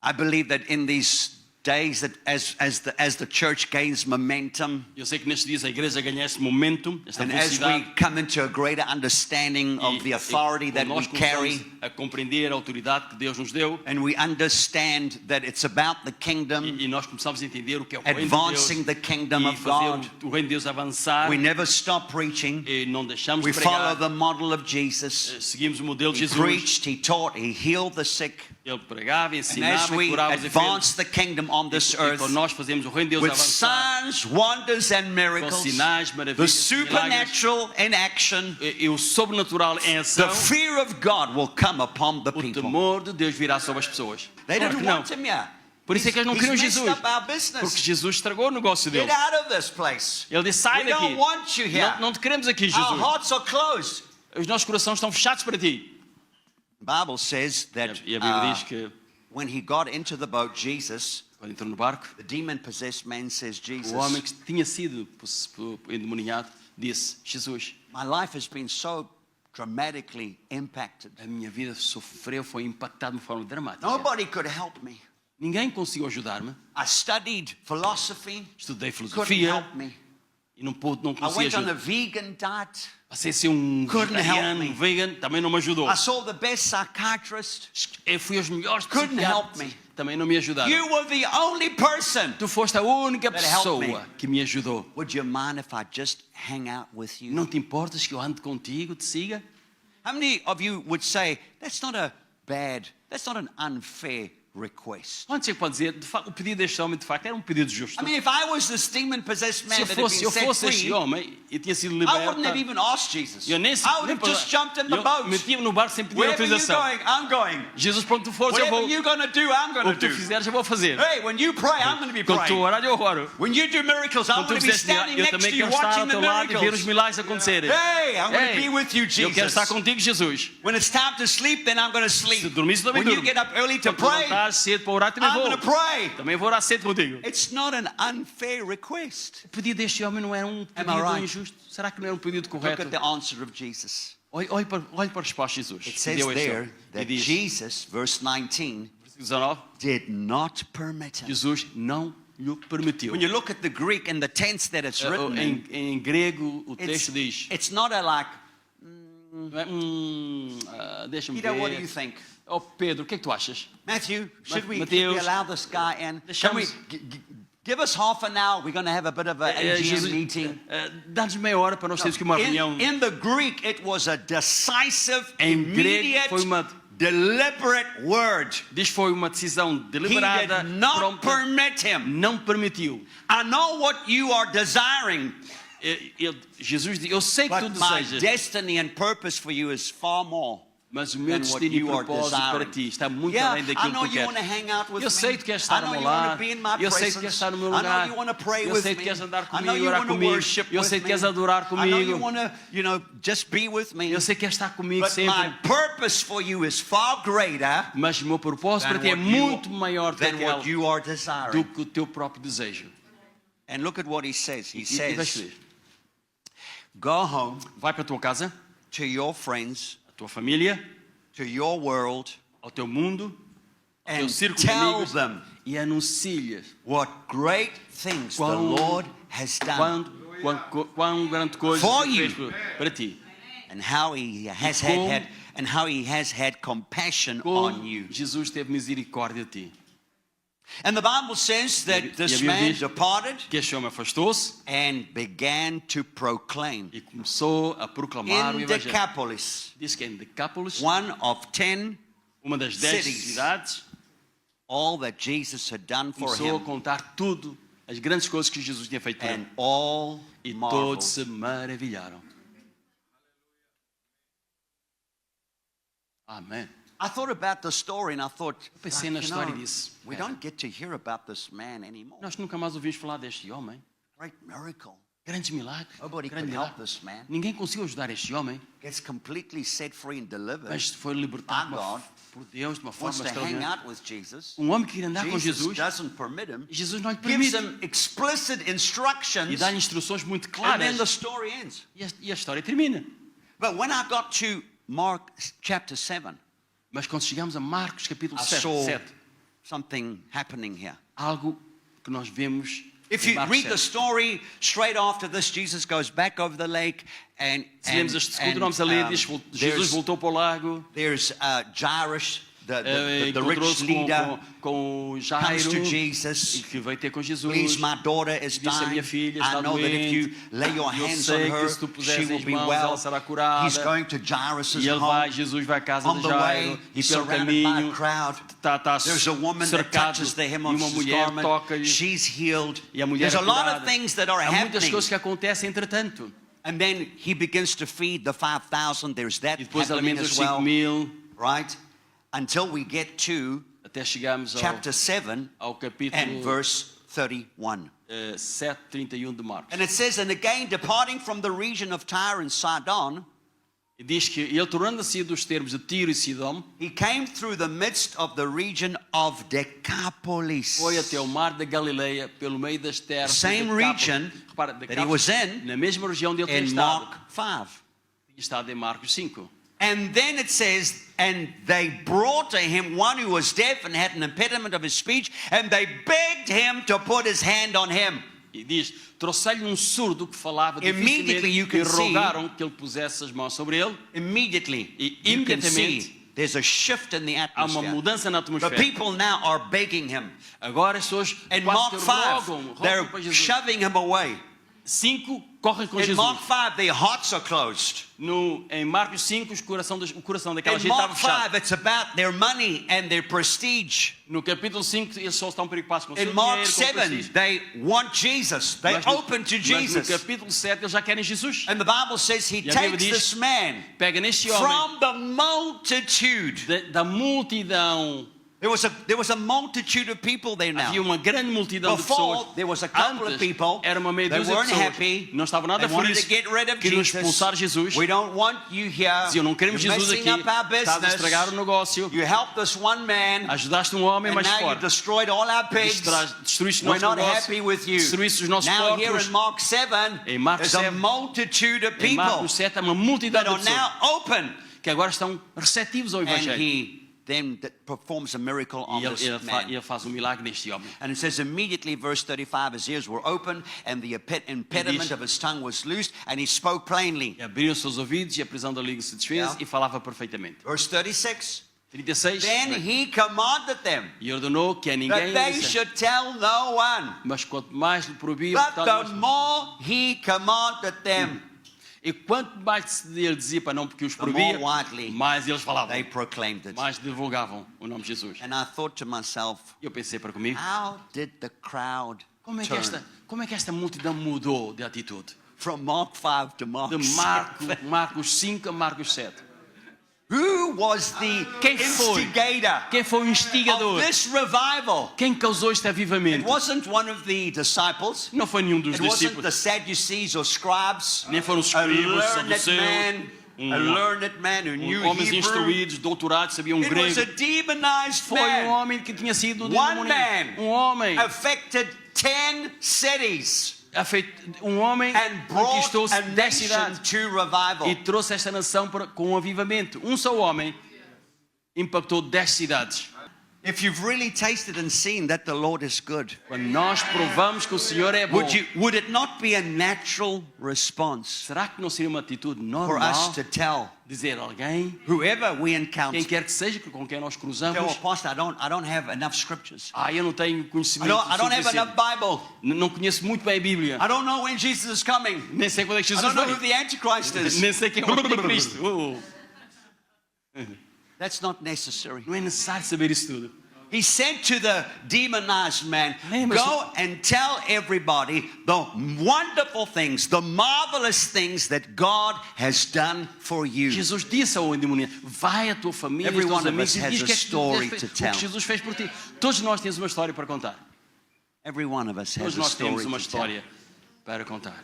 I believe that in these days that as the church gains momentum, Eu sei que nestes dias a igreja ganha esse momentum, esta and as we velocidade. come into a greater understanding of the authority that quando we nós carry, começamos a compreender a autoridade que Deus nos deu, and we understand that it's about the kingdom, e nós começamos a entender o que é o reino de advancing Deus, the kingdom e of fazer God. o reino de Deus avançar, We never stop preaching. e não deixamos We de follow pregar, the model of Jesus. seguimos o modelo de He Jesus. preached, he taught, he healed the sick. Ele pregava, And as ensinava, we curava os enfermos. advance the kingdom on this E earth quando nós fazemos o reino de Deus with avançar, signs, wonders, and com miracles, sinais, the maravilhas, milagres, supernatural in action, e o sobrenatural em the ação, fear of God will come upon the o people. temor de Deus virá sobre as pessoas. They Claro didn't que não. want him yet. Por isso é que eles não He's queriam messed Jesus, up our porque business. Jesus estragou o negócio Get deles. out of this place. Ele disse, sai We daqui, don't want you here. não te queremos aqui, Our Jesus. hearts are closed. Os nossos corações estão fechados para ti. The Bible says that E a Bíblia diz que when he got into the boat, Jesus, quando entrou no barco, the demon-possessed man says, Jesus, o homem que tinha sido endemoniado disse, Jesus, my life has been so dramatically impacted. a minha vida sofreu, foi impactada de uma forma dramática. Nobody could help me. Ninguém conseguiu ajudar-me. I studied philosophy, Estudei couldn't filosofia help me. e não I consegui went on a ajudar. vegan diet. Passei a ser Couldn't help vegetariano, me. vegan, também não me ajudou. I saw the best psychiatrist. Eu fui aos melhores Couldn't help psiquiatras, me. também não me ajudaram. You were the only person. Tu foste a única That helped pessoa que me ajudou. Would you mind if I just hang out with you? Não te importas que eu ande contigo, te siga? How many of you would say, that's not an unfair request? Quantos é que pode dizer, de facto, o pedido deste homem, de facto, era um pedido justo? I mean, if I was this demon-possessed man Se that had been eu set fosse este free, homem e tinha sido I liberto, wouldn't have even asked Jesus. eu nem I would have just jumped in the boat. metia-me no barco sem pedir Wherever you're autorização. going, I'm going. Jesus, para onde tu fores, eu Whatever vou. you're going to do, I'm going O to que tu do. fizeres, eu vou fazer. Hey, when you pray, I'm going to be Quando tu praying. orar, eu oro. When you do miracles, I'm Quando tu going to be fizeres, standing eu next também to you quero estar watching ao the teu lado e ver os miracles. milagres acontecerem. Hey, I'm going to Ei, be with you, eu quero estar Jesus. contigo, Jesus. When it's time to sleep, then I'm going to Se sleep. dormires, também When you durmo. get up early to Quando tu não pray, estás cedo para orar, também I'm vou. going to pray. Também vou orar cedo contigo. It's not an unfair request. O pedido deste homem não era um Am I pedido right? injusto? Será que não era um pedido Look correto? at the answer of Jesus. Olhe para a resposta de Jesus. It que says deu a este there homem. E that diz, Jesus, verse 19, versículo 19, did not permit him. Jesus não lhe permitiu. When you look at the Greek and the tense that it's written in, Em grego, o texto diz, it's not a like, deixa-me Peter, what do you ver. think? Oh, Pedro, o que é que tu achas? Matthew, should we Mateus, allow this guy in? Can we deixamos- give Give us half an hour. We're going to have a bit of an AGM meeting. Dá-nos meia hora para nós termos aqui uma reunião. In the Greek, it was a decisive, Em grego, immediate, foi uma- deliberate word. Diz que foi uma decisão He deliberada, did not prompta, permit him. não permitiu. I know what you are desiring, Jesus diz, eu sei que tu but my desejas, destiny and purpose for you is far more. mas o meu than what destino e you are propósito para desiring. ti está muito Yeah, além I daquilo know que tu you want to queres. hang out with Eu sei me. que queres I estar know ao meu you want to lado. be in my Eu sei que presence. queres estar no meu I know lugar. you want to pray Eu with sei que me. queres andar I comigo, know you orar want to comigo. worship Eu with sei que me. queres adorar I know you comigo. want to, just be with me. Eu sei que queres estar comigo But sempre. my purpose for you is far greater Mas o meu propósito para than ti é what you- muito maior do than what que you are do desiring. que o teu próprio desejo. And look at what he says. He E vais says, ver. go home Vai para a tua casa, to your friends, a tua família, to your world, ao teu mundo, ao teu and círculo de tell amigos them e anuncie-lhes what great things the Quão- Lord has done quão grande coisa For Deus you. fez para ti. and how he has Como- had compassion Como on you. Jesus teve misericórdia de ti. And the Bible says E a that this Bíblia man diz departed que este homem afastou-se and began to proclaim e começou a proclamar o in Evangelho. Decapolis, Diz que em Decápolis, one of 10, uma das 10 cities, cidades, all that Jesus had done for começou a him, contar tudo, as grandes coisas que Jesus tinha feito para ele. and all E todos marveled. se maravilharam. Amém. I thought about the story and I thought, pensei na história e disse, we "Espera. don't get to hear about this man anymore. Nós nunca mais ouvimos falar deste homem. Great miracle. Grandes milagres. Nobody Grande could help milagre. this man. Ninguém conseguiu ajudar este homem, Gets completely set free and delivered. mas foi libertado By God. por Deus de uma Wants forma to hang extraordinária. out with Jesus. Um homem que queria andar com Jesus Jesus, doesn't permit him. e Jesus não lhe Gives permite. him explicit E instructions. dá-lhe instruções muito And claras. then the story ends. E a história termina. But when I got to Mark chapter 7, Mas quando chegamos a Marcos capítulo I 7, saw something happening here. algo que nós vemos If em you Marcos read the 7. story straight after this, Jesus goes back over the lake and Se vemos este continuamos a ler, diz que Jesus voltou para o lago, there's Jairus, the rich encontrou-se leader, com o comes Jairo, to e Jesus. que veio ter com Jesus. Please, my daughter is Disse a dying. minha filha I está know that if you doente. lay your Eu hands sei on que her, se tu she puseres will as be mãos, well. ela será curada. He's going to Jairus' E ele vai, home. Jesus vai à casa On de the way, Jairo, e he's pelo surrounded by a caminho crowd. está There's a woman that cercado touches the hem e of uma his mulher garment. toca-lhe She's healed. e a mulher There's é a lot curada. of things that are Há muitas happening. coisas que acontecem entretanto. And then he begins to feed the 5,000. There's that E depois happening alimenta os as 5 well, mil, right? Until we get to até chegarmos chapter 7 ao and capítulo verse 31. 7:31 de Marcos. And it says, and again, departing from the region of Tyre and Sidon, E diz que ele, tornando-se dos termos de Tiro e Sidom, he came through the midst of the region of Decapolis. foi até o mar da Galileia, pelo meio das terras. Same de Decápolis. region Repara, that he was in na mesma região onde ele tinha in estado. Mark 5. Tinha estado em Marcos 5. And then it says, and they brought to him one who was deaf and had an impediment of his speech, and they begged him to put his hand on him. E diz, trouxe-lhe um surdo que falava Immediately you dificilmente can e see- rogaram que ele pusesse as mãos sobre ele. Immediately, E you can imediatamente, see there's a shift in the há uma atmosphere. mudança na The atmosfera. people now are begging him. Agora as pessoas In quase Mark que 5, rogam para they're Jesus. shoving him away. 5 correm com In Jesus. Mark 5, their hearts are closed. Em Marcos 5, o coração daquela In gente estava Mark fechado. 5, it's about their money and their prestige. No capítulo 5, eles só estão preocupados com o In seu Mark dinheiro, com o 7, prestígio. they want Jesus. They Mas no- open to mas no Jesus. capítulo 7, eles já querem Jesus. And the Bible says he E a Bíblia takes diz- this man Pega neste homem from the multitude. da multidão. There was a multitude of people there now. Havia uma grande multidão de Before, pessoas. there was a couple of Antes, people era uma meia that dúzia de weren't pessoas. happy. Não estavam nada They wanted felizes. to get rid of Queriam Jesus. expulsar Jesus. We don't want you here. Diziam, não queremos You're Jesus messing aqui. up our Estás a estragar o business. negócio. You helped us one man. Ajudaste um homem, And mas now fora. you've destroyed all our pigs. Destruíste o We're nosso not happy negócio. with you. Destruíste os nossos Now here porcos. in Mark 7, Em Marcos there's a 7, multitude of Em people Marcos 7 há uma multidão that de are pessoas now open. que agora estão receptivos ao And Evangelho. he then performs a miracle on E this ele man. faz um milagre neste homem. And it says immediately, verse 35, his ears were open and the impediment of his tongue was loosed and he spoke plainly. E abriram-se os ouvidos e a prisão da língua se desfez Yeah. e falava perfeitamente. Verse 36, 36. Then he commanded them E ordenou que a ninguém that they dissesse, should tell no one. mas quanto mais lhe proibia, But portanto, the mais... more he commanded them, E quanto mais ele dizia para não porque os the more proibia, widely mais eles falavam, they proclaimed it. mais divulgavam o nome de Jesus. And I thought to myself, E eu pensei para comigo, how did the crowd como é que esta turn multidão mudou de atitude? from Mark 5 to Mark De 7? Marcos 5 a Marcos 7. Who was the Quem foi? instigator Quem foi o of instigador? this revival? Quem causou este It avivamento? wasn't one of the disciples. Não foi nenhum dos It wasn't the discípulos, Sadducees or scribes. nem foram os A escribas, learned saduceus, man, a learned man who knew homens Hebrew. instruídos, doutorados, sabiam It was a grego. demonized Foi um man. homem que tinha sido One demoníaco. man Um homem affected 10 cities and brought conquistou a 10 nation cidades to revival. e trouxe esta nação com um avivamento. Um só homem impactou 10 cidades. If you've really tasted and seen that the Lord is good, Quando nós provamos que o Senhor é bom, would it not be a natural response será que não seria uma atitude for normal us to tell dizer a alguém, whoever we quem encounter, quer que seja com quem nós cruzamos, "Oh, Pastor, I don't have enough scriptures. eu não tenho I conhecimento don't have suficiente. enough Bible. Não conheço muito bem a Bíblia. I don't know when Jesus is coming. Nem sei quando é que I Jesus don't know who vem. the Antichrist is." Nem sei quem é o Anticristo. That's not necessary. Não é necessário saber isso tudo. He said to the demonized man, Lembra-se- "Go and tell everybody the wonderful things, the marvelous things that God has done for you." Jesus disse ao endemoniado, vai à tua família, Every aos teus one of amigos us e has diz a que story o to que tell. Jesus fez por ti. Todos nós temos uma história para contar. Every one of us has Todos a nós temos story uma to tell. história para contar.